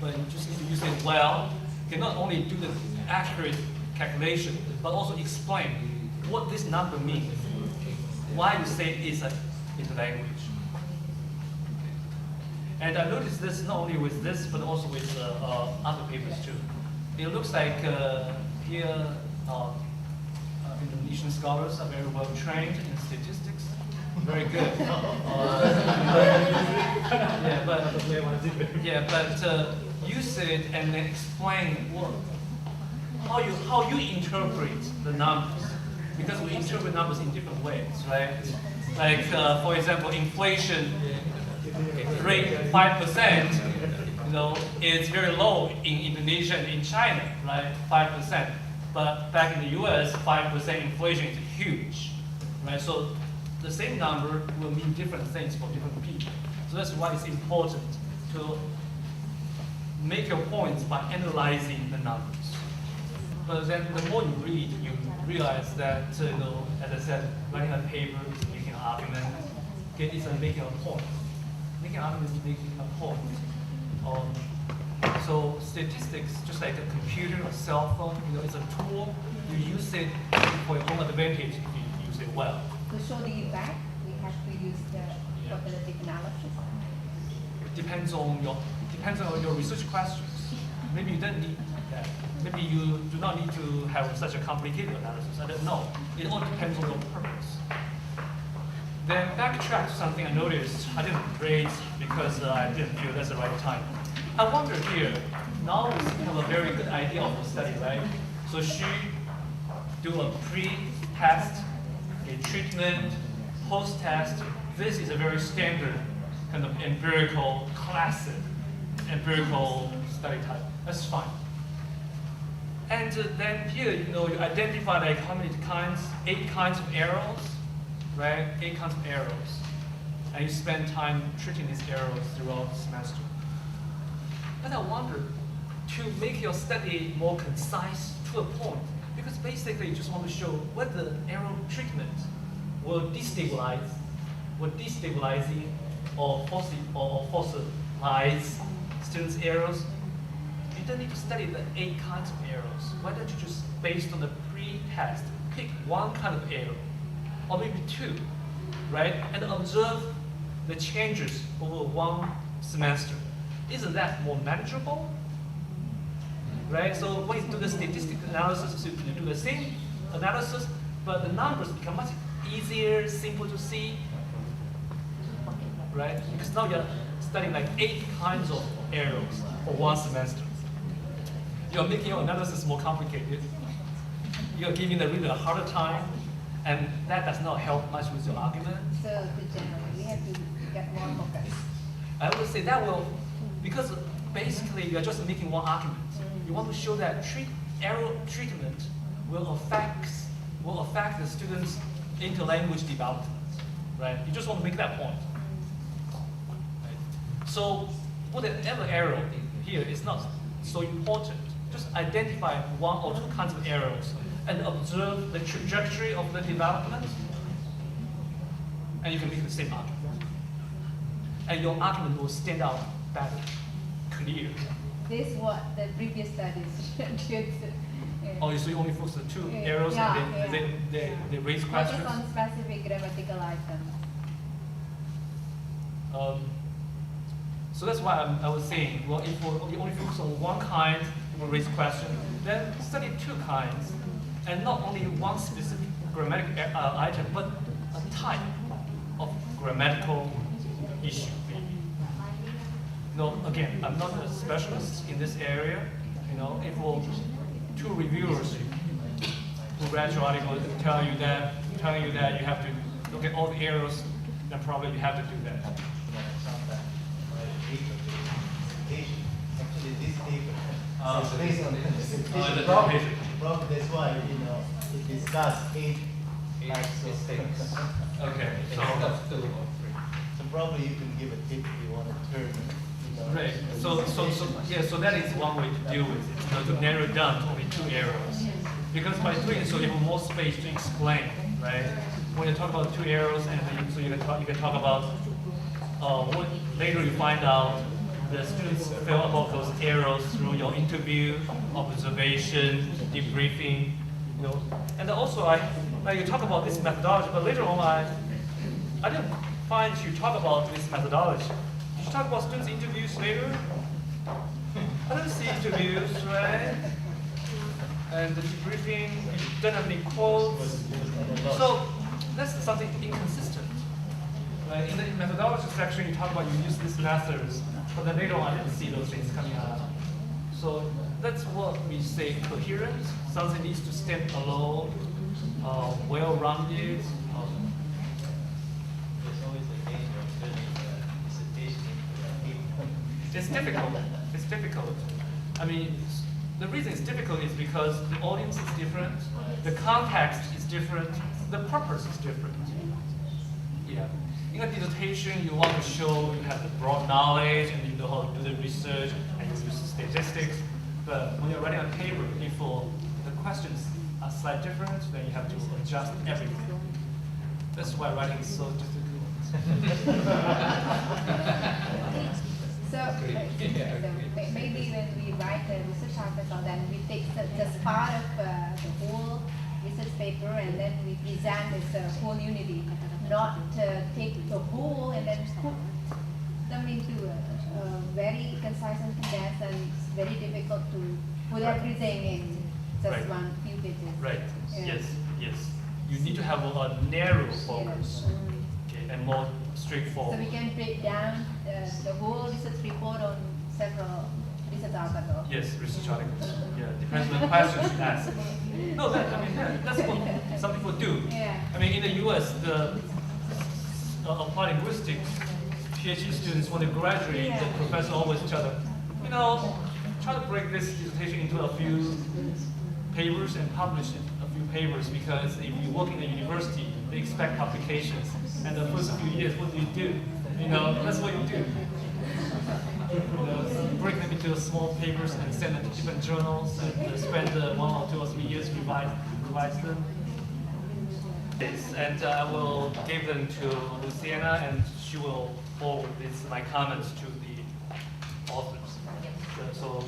[SPEAKER 1] but you just need to use it well. You can not only do the accurate calculation, but also explain what this number means. Why you say it's a language. And I noticed this not only with this, but also with other papers too. It looks like here Indonesian scholars are very well trained in statistics. Very good. But use it and then explain how you interpret the numbers, because we interpret numbers in different ways, right? Like for example, inflation rate 5%, you know, is very low in Indonesia and in China, right? 5%. But back in the US, 5% inflation is huge, right? So the same number will mean different things for different people. So that's why it's important to make your points by analyzing the numbers. But then the more you read, you realize that, you know, as I said, writing a paper is making an argument. Okay, it's making a point. Making an argument is making a point. So statistics, just like a computer or cell phone, it's a tool. You use it for your own advantage if you use it well.
[SPEAKER 3] To show the effect, we have to use the quantitative analysis.
[SPEAKER 1] Depends on your research questions. Maybe you don't need that. Maybe you do not need to have such a complicated analysis. I don't know. It all depends on your purpose. Then backtrack to something I noticed I didn't raise because I didn't feel that's the right time. I wonder here, now we have a very good idea of the study, right? So she do a pre-test, a treatment, post-test. This is a very standard kind of empirical, classic empirical study type. That's fine. And then here, you identify like how many kinds, 8 kinds of errors, right? 8 kinds of errors. And you spend time treating these errors throughout the semester. But I wonder, to make your study more concise to a point, because basically you just want to show whether error treatment will destabilizing or fossilize students' errors. You don't need to study the 8 kinds of errors. Why don't you just, based on the pre-test, pick 1 kind of error, or maybe 2, right? And observe the changes over 1 semester. Isn't that more manageable? Right? So when you do the statistical analysis, so you can do the same analysis, but the numbers become much easier, simple to see. Right? Because now you're studying like 8 kinds of errors for 1 semester. You're making your analysis more complicated. You're giving the reader a harder time, and that does not help much with your argument.
[SPEAKER 3] So to generate, we have to get more focus.
[SPEAKER 1] I would say that will, because basically you're just making 1 argument. You want to show that error treatment will affect the students' interlanguage development, right? You just want to make that point. Right? So whatever error here is not so important. Just identify 1 or 2 kinds of errors and observe the trajectory of the development, and you can make the same argument. And your argument will stand out better, clear.
[SPEAKER 3] This is what the previous studies did.
[SPEAKER 1] Oh, so you only focus on 2 errors and they raise questions?
[SPEAKER 3] Focus on specific grammatical items.
[SPEAKER 1] So that's why I was saying, well, if you only focus on 1 kind, it will raise questions, then study 2 kinds, and not only 1 specific grammatical item, but a type of grammatical issue. No, again, I'm not a specialist in this area. If 2 reviewers who read your article telling you that you have to look at all the errors, then probably you have to do that.
[SPEAKER 4] Actually, this paper
[SPEAKER 1] is
[SPEAKER 4] based on the presentation. Probably that's why it discussed 8 types of things.
[SPEAKER 1] Okay.
[SPEAKER 4] So probably you can give a tip if you want to turn.
[SPEAKER 1] Right. So that is one way to deal with it, to narrow it down to only 2 errors. Because by doing so, you have more space to explain, right? When you talk about 2 errors, and then, so you can talk about what later you find out the students feel about those errors through your interview, observation, debriefing, And also, you talk about this methodology, but later on, I didn't find you talk about this methodology. Did you talk about students' interviews later? I didn't see interviews, right? And the debriefing, you don't have any quotes. So that's something inconsistent. Right? In the methodology section, you talk about you use these methods, but then later on, I didn't see those things coming out. So that's what we say coherent. Something needs to stand alone, well-rounded.
[SPEAKER 4] There's always a danger of turning the dissertation into a paper.
[SPEAKER 1] It's difficult. It's difficult. I mean, the reason it's difficult is because the audience is different, the context is different, the purpose is different. Yeah. In a dissertation, you want to show you have the broad knowledge and you know how to do the research and you use statistics. But when you're writing a paper, if the questions are slightly different, then you have to adjust everything. That's why writing is so difficult.
[SPEAKER 3] So, maybe when we write the research article, then we take just part of the whole research paper and then we present as a whole unity, not take the whole and then put them into a very concise and condensed, and it's very difficult to put everything in just
[SPEAKER 1] Right.
[SPEAKER 3] one few pages.
[SPEAKER 1] Right.
[SPEAKER 3] Yeah.
[SPEAKER 1] Yes. Yes. You need to have a narrow focus, okay, and more straightforward.
[SPEAKER 3] So we can break down the whole research report on several research articles.
[SPEAKER 1] Yes, research articles. Yeah, depends on the questions you ask. No, that's what some people do.
[SPEAKER 3] Yeah.
[SPEAKER 1] I mean, in the U.S., the applied linguistics PhD students, when they graduate, the professor always tell them, try to break this dissertation into a few papers and publish it, a few papers, because if you work in a university, they expect publications. And the first few years, what do? That's what you do. Break them into small papers and send them to different journals and spend 1 or 2 or 3 years revise them. Yes, and I will give them to Luciana, and she will forward my comments to the authors. So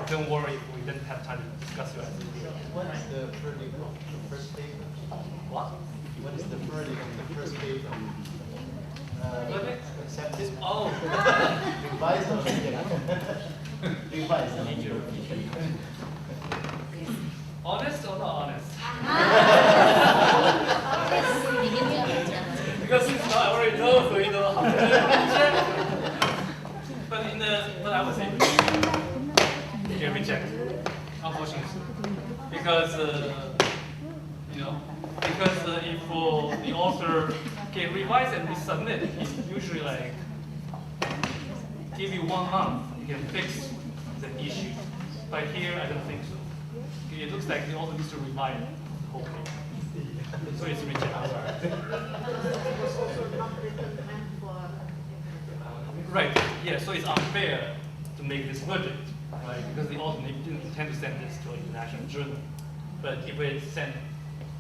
[SPEAKER 1] don't worry if we didn't have time to discuss your idea.
[SPEAKER 4] What is the verdict of the first paper?
[SPEAKER 1] What?
[SPEAKER 4] What is the verdict of the first paper?
[SPEAKER 1] Verdict?
[SPEAKER 4] Accepted?
[SPEAKER 1] Oh.
[SPEAKER 4] Revised or rejected? Revised.
[SPEAKER 1] Honest or not honest? Because it's not, I already know, so you know how to but I would say you reject, unfortunately, because if the author can revise and resubmit, it's usually like give you 1 month, you can fix the issue. But here, I don't think so. It looks like the author needs to revise the whole thing. So it's rejected. Right, yeah, so it's unfair to make this verdict, right? Because the author didn't intend to send this to an international journal. But if it's sent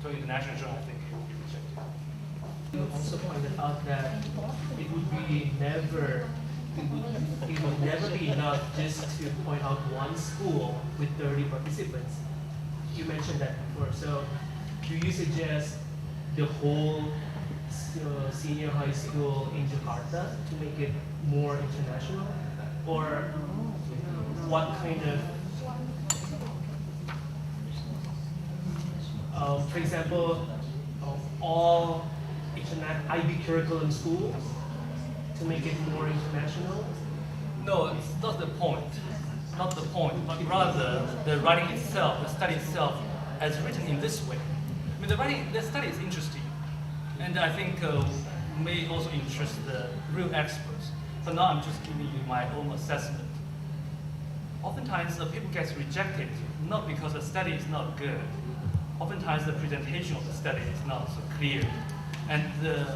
[SPEAKER 1] to an international journal, I think it will be rejected.
[SPEAKER 2] You also pointed out that it would never be enough just to point out one school with 30 participants. You mentioned that before. So do you suggest the whole senior high school in Jakarta to make it more international? Or what kind of, for example, all IB curriculum schools to make it more international?
[SPEAKER 1] No, it's not the point. Not the point, but rather the writing itself, the study itself, as written in this way. I mean, the study is interesting, and I think may also interest the real experts. But now I'm just giving you my own assessment. Oftentimes, the people get rejected not because the study is not good. Oftentimes, the presentation of the study is not so clear, and the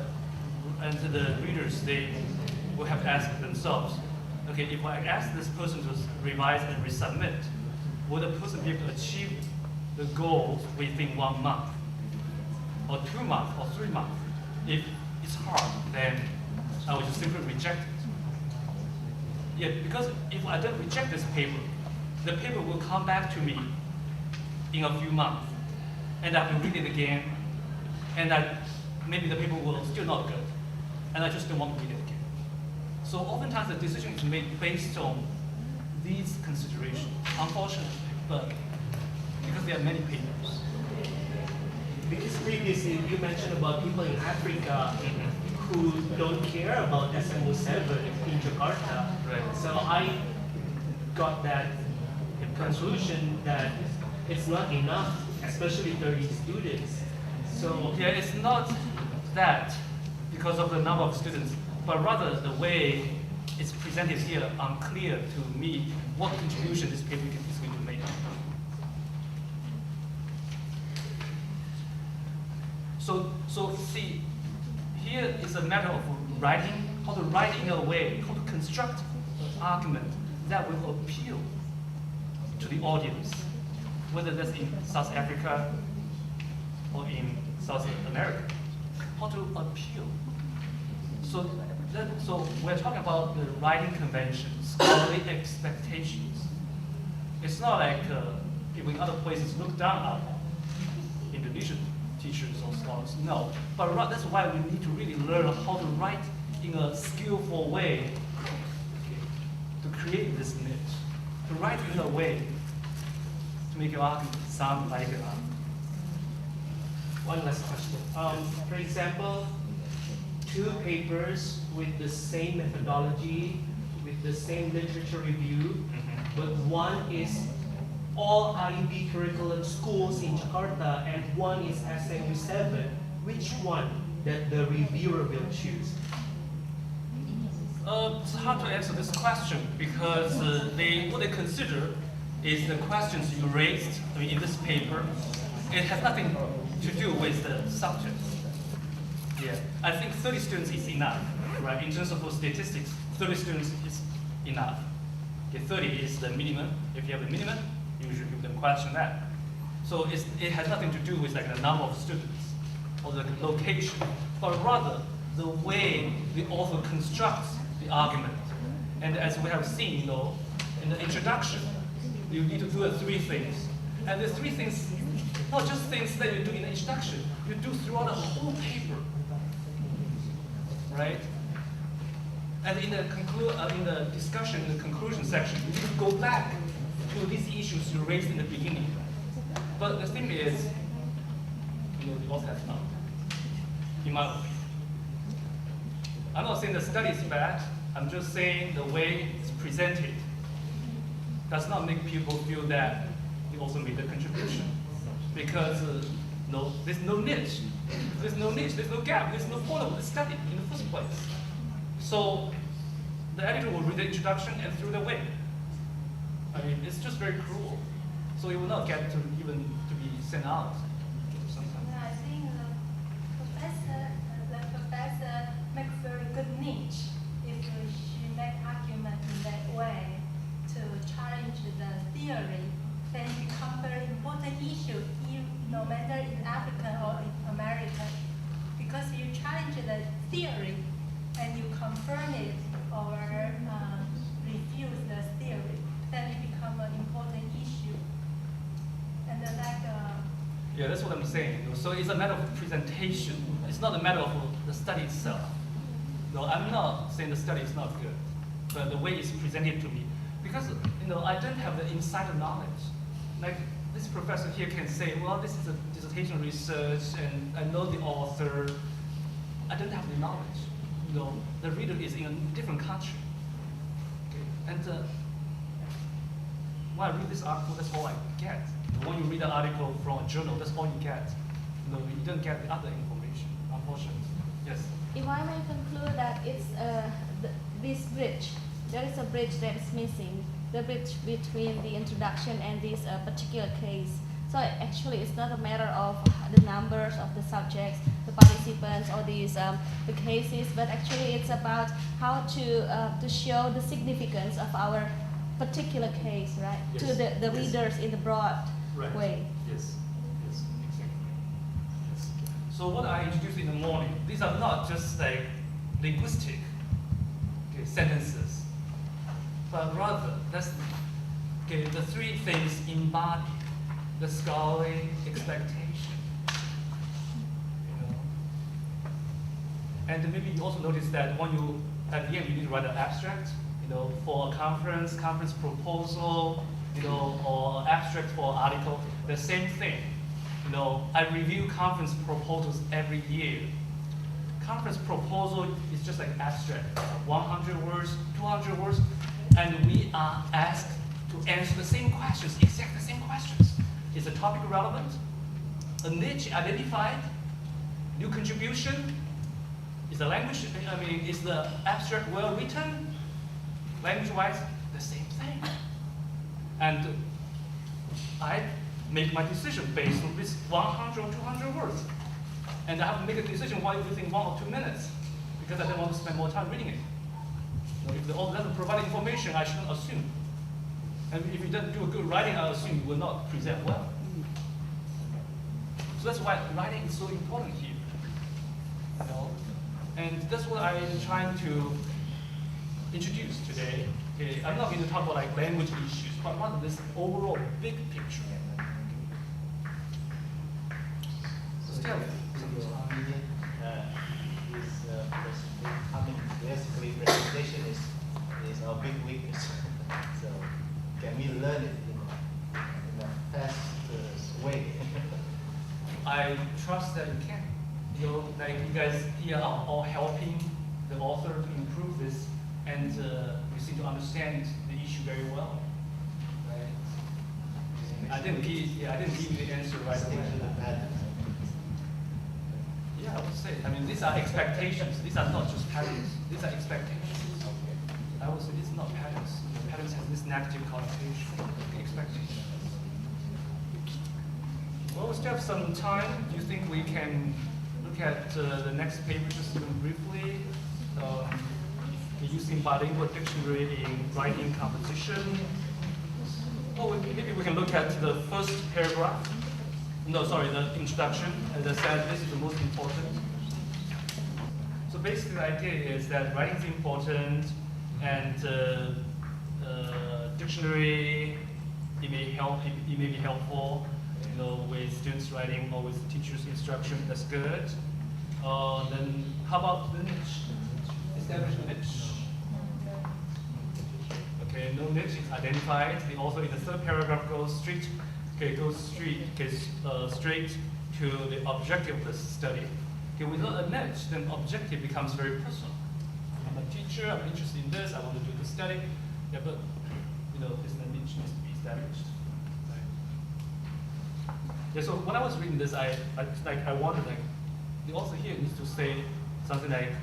[SPEAKER 1] readers, they will have to ask themselves, okay, if I ask this person to revise and resubmit, will the person be able to achieve the goals within 1 month, or 2 months, or 3 months? If it's hard, then I will just simply reject it. Yeah, because if I don't reject this paper, the paper will come back to me in a few months, and I have to read it again, and maybe the paper will still not good, and I just don't want to read it again. So oftentimes the decision is made based on these considerations, unfortunately, but because there are many papers.
[SPEAKER 2] Because previously you mentioned about people in Africa who don't care about SMO7 in Jakarta.
[SPEAKER 1] Right.
[SPEAKER 2] So I got that conclusion that it's not enough, especially 30 students. So
[SPEAKER 1] Yeah, it's not that because of the number of students, but rather the way it's presented here unclear to me what contribution this paper is going to make. So see, here is a matter of writing, how to write in a way, how to construct an argument that will appeal to the audience, whether that's in South Africa or in South America, how to appeal. So we're talking about the writing conventions, scholarly expectations. It's not like people in other places look down on Indonesian teachers or scholars. No, but that's why we need to really learn how to write in a skillful way, to create this niche, to write in a way to make your argument sound like an argument.
[SPEAKER 2] One last question. For example, two papers with the same methodology, with the same literature review, but one is all IB curriculum schools in Jakarta and one is SMU 7. Which one that the reviewer will choose?
[SPEAKER 1] It's hard to answer this question because what they consider is the questions you raised in this paper. It has nothing to do with the subject. Yeah, I think 30 students is enough, right? In terms of statistics, 30 students is enough. Okay, 30 is the minimum. If you have the minimum, you should give them question that. So it has nothing to do with like the number of students or the location, but rather the way the author constructs the argument. And as we have seen, in the introduction, you need to do three things. And the three things, not just things that you do in the introduction, you do throughout the whole paper, right? And in the discussion, in the conclusion section, you need to go back to these issues you raised in the beginning. But the thing is, the author has not, in my opinion. I'm not saying the study is bad. I'm just saying the way it's presented does not make people feel that they also made a contribution. Because there's no niche. There's no niche, there's no gap, there's no point of the study in the first place. So the editor will read the introduction and throw it away. I mean, it's just very cruel. So it will not get to even to be sent out sometimes.
[SPEAKER 9] Yeah, I think the professor makes very good niche if she make argument in that way to challenge the theory. Then it becomes very important issue, no matter in Africa or in America, because you challenge the theory and you confirm it or refuse the theory, then it becomes an important issue. And
[SPEAKER 1] yeah, that's what I'm saying. So it's a matter of presentation. It's not a matter of the study itself. No, I'm not saying the study is not good, but the way it's presented to me, because I don't have the insider knowledge. Like this professor here can say, well, this is a dissertation research, and I know the author. I don't have the knowledge. The reader is in a different country. Okay. And when I read this article, that's all I get. When you read an article from a journal, that's all you get. You don't get the other information, unfortunately. Yes?
[SPEAKER 7] If I may conclude that it's this bridge, there is a bridge that is missing, the bridge between the introduction and this particular case. So actually it's not a matter of the numbers of the subjects, the participants, or the cases, but actually it's about how to show the significance of our particular case, right?
[SPEAKER 1] Yes.
[SPEAKER 7] To the
[SPEAKER 1] Yes.
[SPEAKER 7] readers in the broad
[SPEAKER 1] Right.
[SPEAKER 7] way.
[SPEAKER 1] Yes, exactly. Yes. So what I introduced in the morning, these are not just like linguistic sentences, but rather the three things embody the scholarly expectation. And maybe you also notice that when at the end you need to write an abstract, for a conference proposal, or abstract for article, the same thing. I review conference proposals every year. Conference proposal is just like abstract, 100 words, 200 words, and we are asked to answer the same questions, exactly the same questions. Is the topic relevant? A niche identified? New contribution? Is the language, is the abstract well written? Language-wise, the same thing. And I make my decision based on this 100 or 200 words. And I have to make a decision within 1 or 2 minutes, because I don't want to spend more time reading it. If the author doesn't provide information, I shouldn't assume. And if you don't do a good writing, I assume you will not present well. So that's why writing is so important here. And that's what I'm trying to introduce today. Okay, I'm not going to talk about like language issues, but rather this overall big picture. Still,
[SPEAKER 4] basically presentation is our big weakness. So can we learn it in a fast way?
[SPEAKER 1] I trust that you can. You know, like you guys here are all helping the author to improve this, and you seem to understand the issue very well. Right? I didn't give you the answer right away. Yeah, I would say. I mean, these are expectations. These are not just patterns. These are expectations. I would say this is not patterns. Patterns have this negative connotation. Expectations. Well, we still have some time. Do you think we can look at the next paper just even briefly? Using bilingual dictionary in writing composition. Well, maybe we can look at the first paragraph. No, sorry, the introduction. As I said, this is the most important. So basically the idea is that writing is important, and dictionary, it may be helpful, you know, with students writing or with teachers' instruction. That's good. Then how about the niche? Establish a niche. Okay, no niche is identified. The author in the third paragraph goes straight to the objective of the study. Okay, without a niche, then objective becomes very personal. I'm a teacher, I'm interested in this, I want to do the study. Yeah, but you know, this niche needs to be established. Right? Yeah, so when I was reading this, I wondered, like, the author here needs to say something like,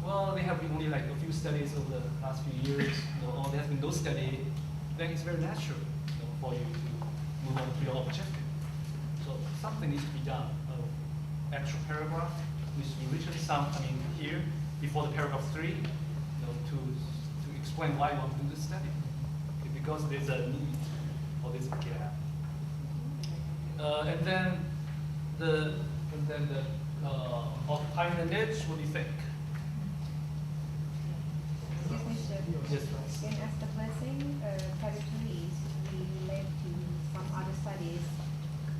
[SPEAKER 1] well, there have been only like a few studies over the last few years, you know, or there has been no study. Then it's very natural, you know, for you to move on to your objective. So something needs to be done. Actual paragraph needs to be written here before the paragraph 3, you know, to explain why you want to do this study. Okay, because there's a need or there's a gap. And then occupying the niche. What do you think?
[SPEAKER 3] Excuse me, sir.
[SPEAKER 1] Yes,
[SPEAKER 3] In establishing territories, we relate to some other studies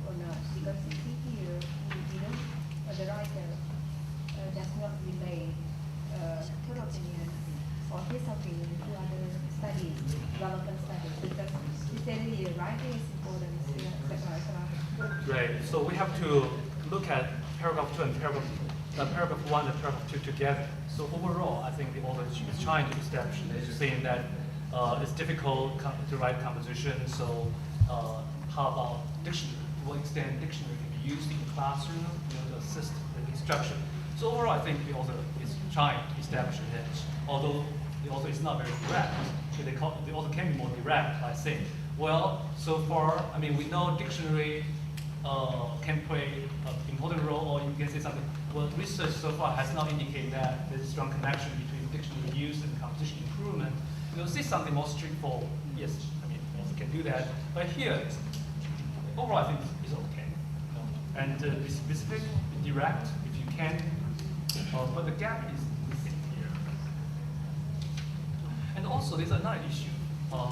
[SPEAKER 3] or not? Because you see here, you know, the writer does not relate her opinion or his opinion to other studies, relevant studies, because he said here writing is important, etc.
[SPEAKER 1] Great. So we have to look at paragraph 2 and paragraph 1 and paragraph 2 together. So overall, I think the author is trying to establish this, saying that it's difficult to write composition. So how about dictionary? To what extent dictionary can be used in the classroom, you know, to assist the instruction? So overall, I think the author is trying to establish this. Although the author is not very direct, the author can be more direct by saying, well, so far, I mean, we know dictionary can play an important role, or you can say something. Well, research so far has not indicated that there's a strong connection between dictionary use and composition improvement. You know, say something more straightforward. Yes, I mean, you also can do that. But here, overall, I think it's okay. And be specific, be direct, if you can. But the gap is missing here. And also, there's another issue,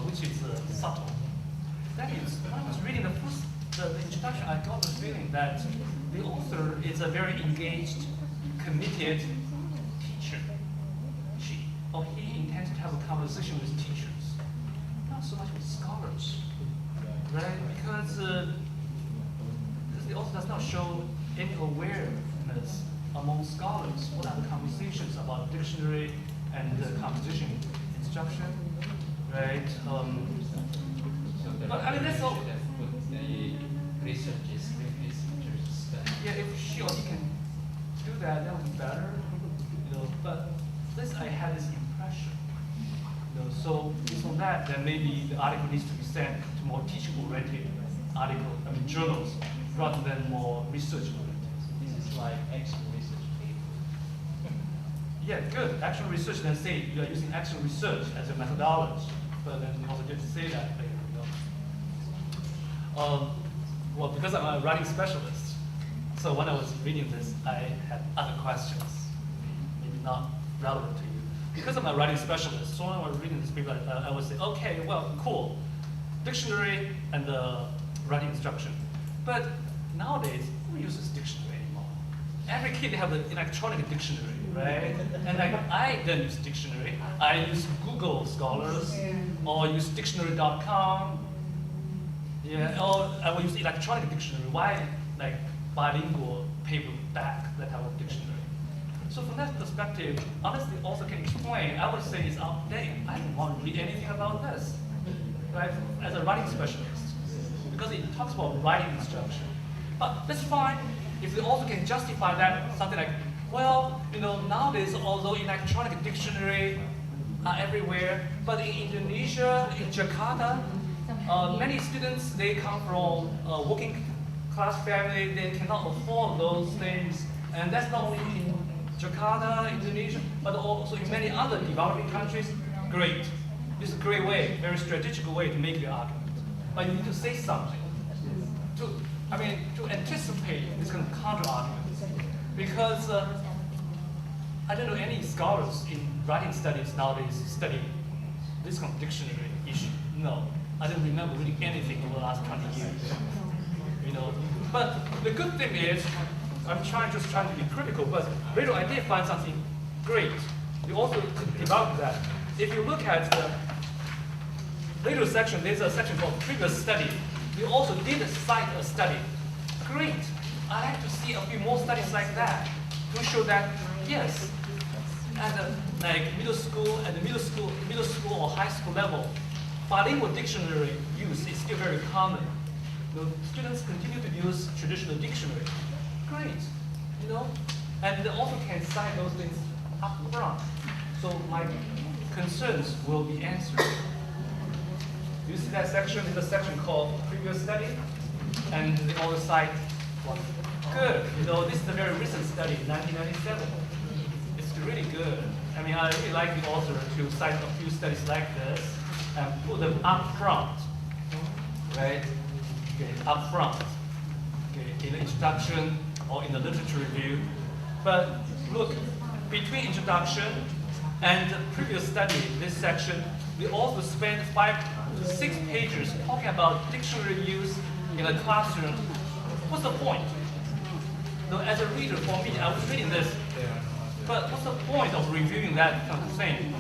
[SPEAKER 1] which is subtle. That is, when I was reading the introduction, I got the feeling that the author is a very engaged, committed teacher. She or he intends to have a conversation with teachers, not so much with scholars, right? Because the author does not show any awareness among scholars. What are the conversations about dictionary and composition instruction, right? But I mean, that's all.
[SPEAKER 8] The researchers with researchers study.
[SPEAKER 1] Yeah, if she or he can do that, that would be better. You know, but at least I had this impression. You know, so based on that, then maybe the article needs to be sent to more teaching-oriented journals, rather than more research-oriented.
[SPEAKER 4] This is like actual research paper.
[SPEAKER 1] Yeah, good. Actual research, then say you are using actual research as a methodology, but then you also get to say that later. Well, because I'm a writing specialist, so when I was reading this, I had other questions. not relevant to you. Because I'm a writing specialist, so when I was reading this paper, I would say, okay, well, cool, dictionary and the writing instruction. But nowadays, who uses dictionary anymore? Every kid have an electronic dictionary, right? And like, I don't use dictionary. I use Google Scholars or use dictionary.com. Yeah, or I will use electronic dictionary. Why like bilingual paperback that type of dictionary? So from that perspective, honestly, also can explain. I would say it's outdated. I don't want to read anything about this, right? As a writing specialist, because it talks about writing instruction. But that's fine. If we also can justify that, something like, well, you know, nowadays, although electronic dictionary are everywhere, but in Indonesia, in Jakarta, many students, they come from a working class family, they cannot afford those things. And that's not only in Jakarta, Indonesia, but also in many other developing countries. Great. This is a great way, very strategic way to make your argument. But you need to say something. To anticipate this kind of counter arguments. Because I don't know any scholars in writing studies nowadays study this kind of dictionary issue. No, I don't remember reading anything over the last 20 years. You know, but the good thing is, I'm just trying to be critical, but later I did find something great. We also developed that. If you look at the later section, there's a section called previous study. We also did cite a study. Great. I like to see a few more studies like that to show that, yes, at the middle school or high school level, bilingual dictionary use is still very common. The students continue to use traditional dictionary. Great, you know, and they also can cite those things up front. So my concerns will be answered. Do you see that section? It's a section called previous study, and they all cite one. Good, you know, this is a very recent study, 1997. It's really good. I mean, I really like the author to cite a few studies like this and put them up front, right? Okay, up front, okay, in the introduction or in the literature review. But look, between introduction and the previous study, this section, we also spent 5 to 6 pages talking about dictionary use in a classroom. What's the point? Now, as a reader, for me, I was reading this, but what's the point of reviewing that kind of thing,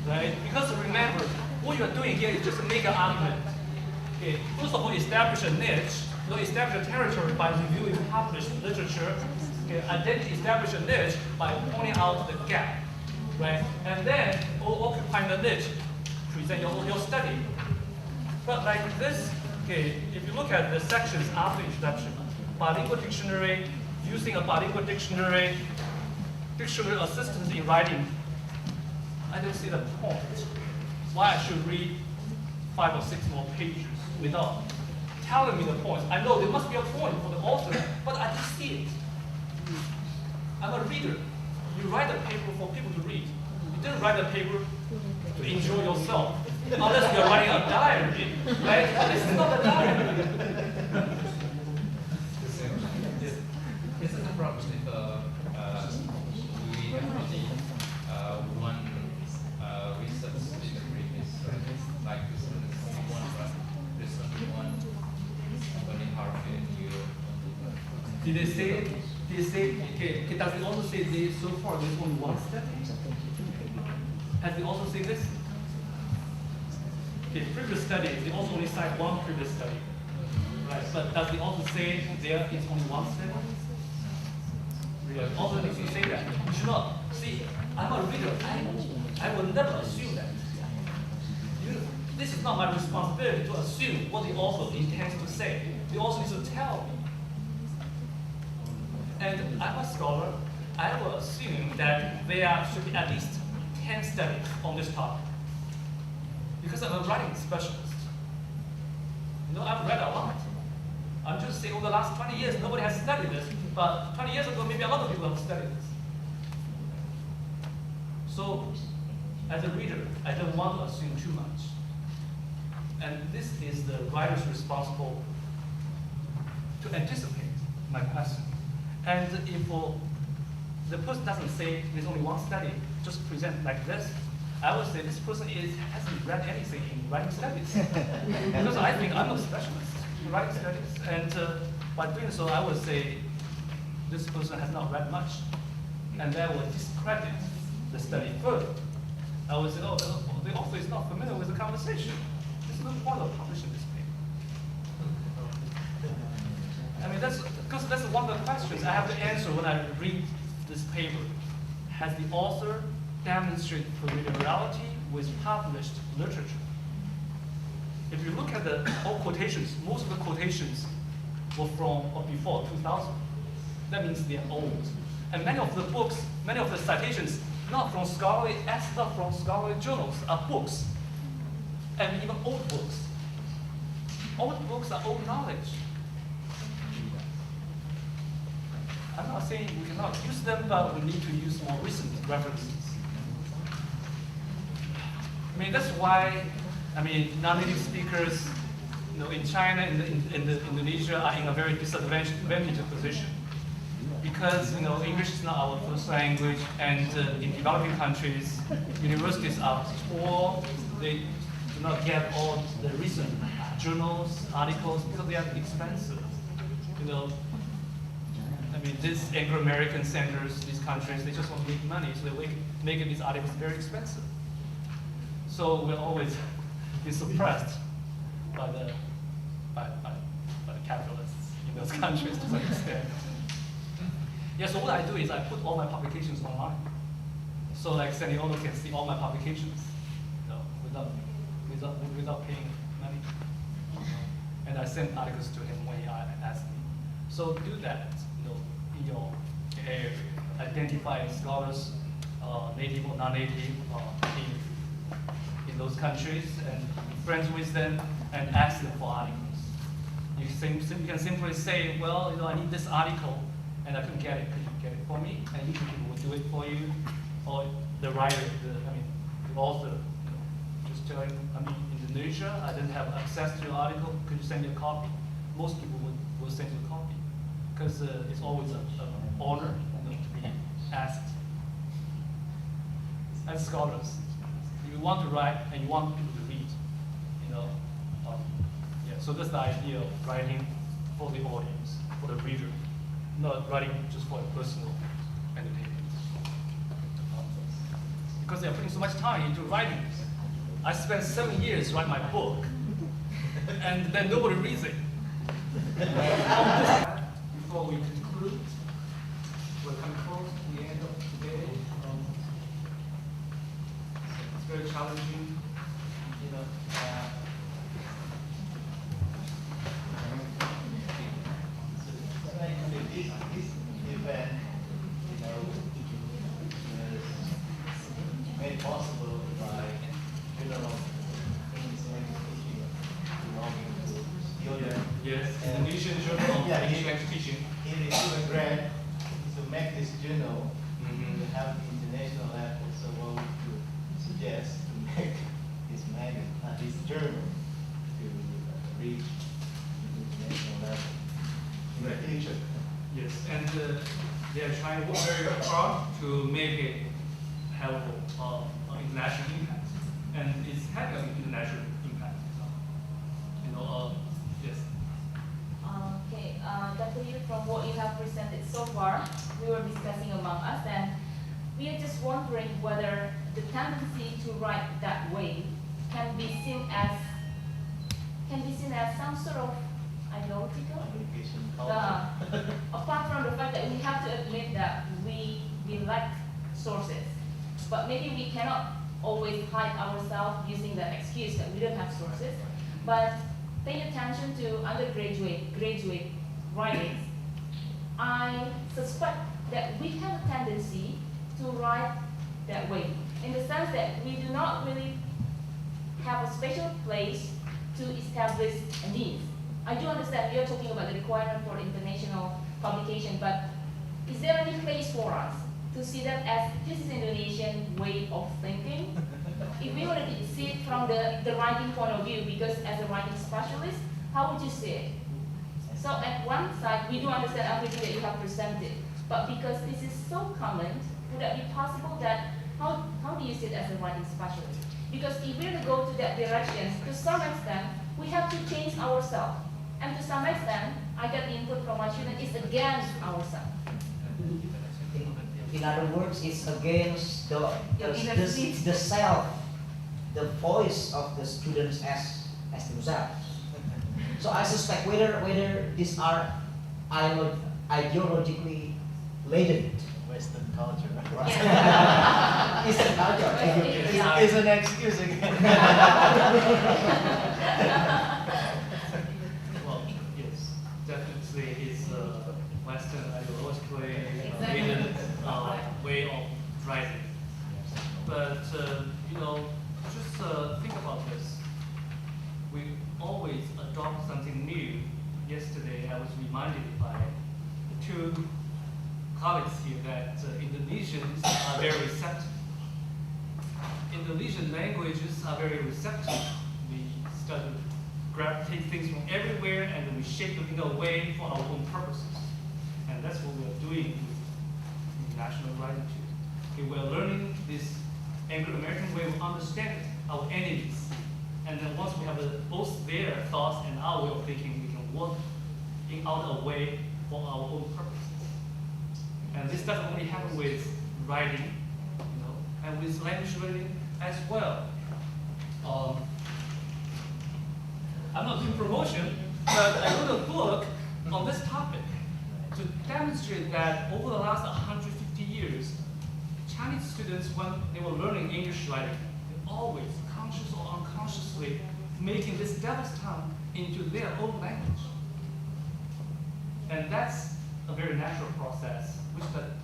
[SPEAKER 1] right? Because remember, what you are doing here is just make an argument. Okay, first of all, establish a niche, establish a territory by reviewing published literature, okay, and then establish a niche by pointing out the gap, right? And then, occupying the niche, present your study. But like this, okay, if you look at the sections after introduction, bilingual dictionary, using a bilingual dictionary, dictionary assistance in writing, I don't see the point. Why I should read 5 or 6 more pages without telling me the points. I know there must be a point for the author, but I just see it. I'm a reader. You write a paper for people to read. You didn't write a paper to enjoy yourself, unless you're writing a diary, right? This is not a diary.
[SPEAKER 8] This is a problem if we have only one research in the previous, like this one is only one, right? This one, only Harvey and you.
[SPEAKER 1] Did they say, okay, does it also say this so far there's only one step? Has they also say this? Okay, previous study, they also only cite one previous study. Right, but does it also say there is only one step? Really? Also if you say that, you should not. See, I'm a reader, I will never assume that. This is not my responsibility to assume what the author intends to say. The author needs to tell me. And I'm a scholar, I will assume that there should be at least 10 studies on this topic. Because I'm a writing specialist. You know, I've read a lot. I'm just saying over the last 20 years, nobody has studied this, but 20 years ago, maybe a lot of people have studied this. So, as a reader, I don't want to assume too much. And this is the writer's responsible to anticipate my question. And if the person doesn't say there's only one study, just present like this, I would say this person hasn't read anything in writing studies. Because I think I'm a specialist in writing studies, and by doing so, I would say this person has not read much, and that would discredit the study further. I would say, oh, the author is not familiar with the conversation. There's no point of publishing this paper. I mean, because that's one of the questions I have to answer when I read this paper. Has the author demonstrated familiarity with published literature? If you look at the all quotations, most of the quotations were from or before 2000. That means they're old. And many of the books, many of the citations, not from scholarly journals, are books, and even old books. Old books are old knowledge. I'm not saying we cannot use them, but we need to use more recent references. I mean, that's why, I mean, non-native speakers, in China and in Indonesia are in a very disadvantaged position. Because, English is not our first language, and in developing countries, universities are poor. They do not get all the recent journals, articles, because they are expensive. I mean, these Anglo-American centers, these countries, they just want to make money, so they make these articles very expensive. So we're always be suppressed by the capitalists in those countries to some extent. Yeah, so what I do is I put all my publications online. So like Saniolo can see all my publications, without paying money. And I send articles to him when he asks me. So do that, in your area. Identify scholars, native or non-native, in those countries, and be friends with them, and ask them for articles. You can simply say, well, I need this article, and I couldn't get it. Could you get it for me? And usually people will do it for you, or the writer, the author, just telling, in Indonesia, I didn't have access to your article. Could you send me a copy? Most people will send you a copy, because it's always an honor to be asked. As scholars, if you want to write and you want people to read, so that's the idea of writing for the audience, for the reader, not writing just for a personal entertainment. Because they're putting so much time into writing. I spent 7 years writing my book, and then nobody reads it. Before we conclude, we're coming close to the end of today. It's very challenging,
[SPEAKER 4] This event, is made possible by general things belonging to
[SPEAKER 1] Yes, Indonesian Journal of English Teaching.
[SPEAKER 4] He received a grant to make this journal to have the international level. So what we could suggest to make this journal to reach the international level in the future.
[SPEAKER 1] Yes, and they are trying very hard to make it helpful international impact, and it's having an international impact. Yes.
[SPEAKER 5] Okay, Dr. Yu, from what you have presented so far, we were discussing among us, and we are just wondering whether the tendency to write that way can be seen as some sort of ideological. Apart from the fact that we have to admit that we lack sources, but maybe we cannot always hide ourselves using the excuse that we don't have sources. But paying attention to graduate writings, I suspect that we have a tendency to write that way, in the sense that we do not really have a special place to establish a need. I do understand you're talking about the requirement for international publication, but is there any place for us to see that as this is Indonesian way of thinking? If we were to see it from the writing point of view, because as a writing specialist, how would you see it? So at one side, we do understand everything that you have presented, But because this is so common, would that be possible that, how do you see it as a writing specialist? Because if we're to go to that direction, to some extent, we have to change ourselves. And to some extent, I get the input from my student, it's against ourselves.
[SPEAKER 6] In other words, it's against
[SPEAKER 5] Your inner seed.
[SPEAKER 6] the self, the voice of the students as themselves. So I suspect whether these are ideologically laden.
[SPEAKER 4] Western culture.
[SPEAKER 6] Eastern culture.
[SPEAKER 4] It's an excuse again.
[SPEAKER 1] Well, yes, definitely it's Western ideologically laden way of writing. But just think about this. We always adopt something new. Yesterday, I was reminded by two colleagues here that Indonesians are very receptive. Indonesian languages are very receptive. We start to take things from everywhere and we shape them in a way for our own purposes. And that's what we're doing with national writing too. Okay, we're learning this Anglo-American way of understanding our enemies. And then once we have both their thoughts and our way of thinking, we can work out a way for our own purposes. And this doesn't only happen with writing, and with language learning as well. I'm not doing promotion, but I wrote a book on this topic to demonstrate that over the last 150 years, Chinese students, when they were learning English writing, they always, conscious or unconsciously, making this devil's tongue into their own language. And that's a very natural process,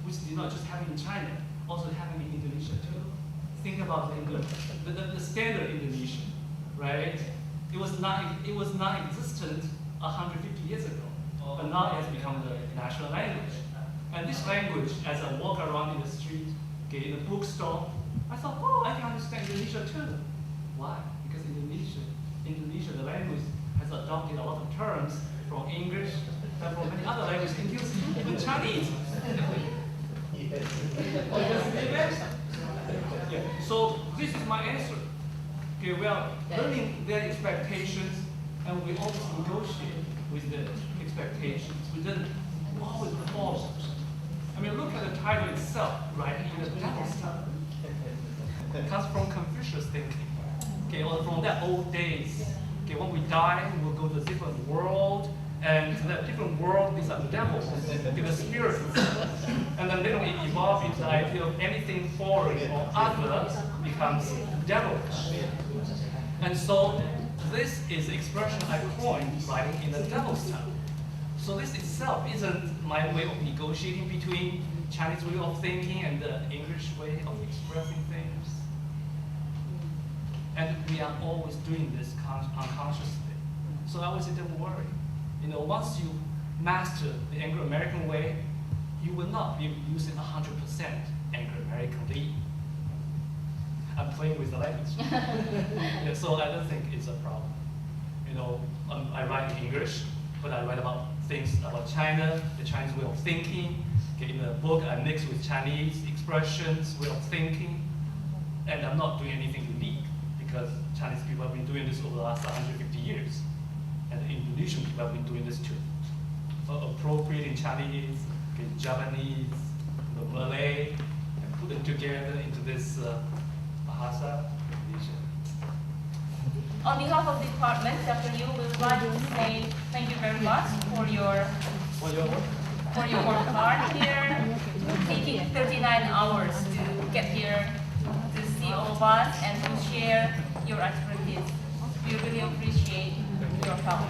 [SPEAKER 1] which did not just happen in China, also happened in Indonesia too. Think about the standard Indonesian, right? It was non-existent 150 years ago, but now it has become the national language. And this language, as I walk around in the street, in a bookstore, I thought, oh, I can understand Indonesia too. Why? Because Indonesia, the language has adopted a lot of terms from English and from many other languages, including Chinese. Yeah. So this is my answer. Okay, we are learning their expectations, and we always negotiate with the expectations. We then always follow. I mean, look at the title itself, right? In the devil's tongue. It comes from Confucius thinking. Okay, or from that old days. Okay, when we die, we'll go to a different world, and that different world is a devil, the spirit. And then later it evolved into the idea of anything foreign or other becomes devilish. And so this is the expression I coined, writing in the devil's tongue. So this itself isn't my way of negotiating between Chinese way of thinking and the English way of expressing things. And we are always doing this unconsciously. So I would say, don't worry. Once you master the Anglo-American way, you will not be using 100% Anglo-Americanly. I'm playing with the language. Yeah, so I don't think it's a problem. I write in English, but I write about things about China, the Chinese way of thinking. Okay, in the book, I mix with Chinese expressions, way of thinking, and I'm not doing anything unique because Chinese people have been doing this over the last 150 years, and the Indonesian people have been doing this too. Appropriating Chinese, okay, Japanese, the Malay, and put them together into this Bahasa Indonesia.
[SPEAKER 5] On behalf of the department, Dr. Yu, we would like to say thank you very much for your work hard here, taking 39 hours to get here to see all of us and to share your expertise. We really appreciate your help.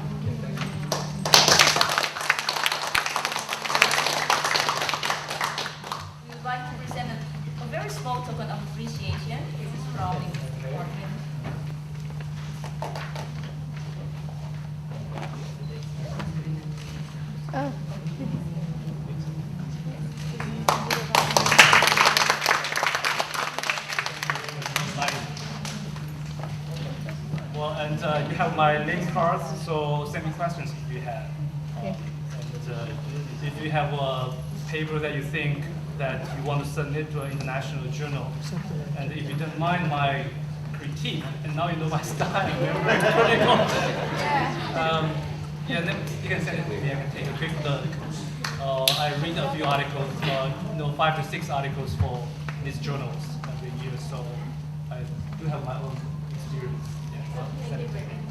[SPEAKER 5] We would like to present a very small token of appreciation. This is from the department.
[SPEAKER 7] Oh.
[SPEAKER 1] Well, and you have my link cards, so send me questions if you have.
[SPEAKER 7] Okay.
[SPEAKER 1] And if you have paper that you think that you want to submit to an international journal. And if you don't mind my critique, and now you know my style, we're very critical. Yeah, then you can send it to me. I can take a quick look. I read a few articles, 5 to 6 articles for these journals every year, so I do have my own experience. Yeah, send it to me.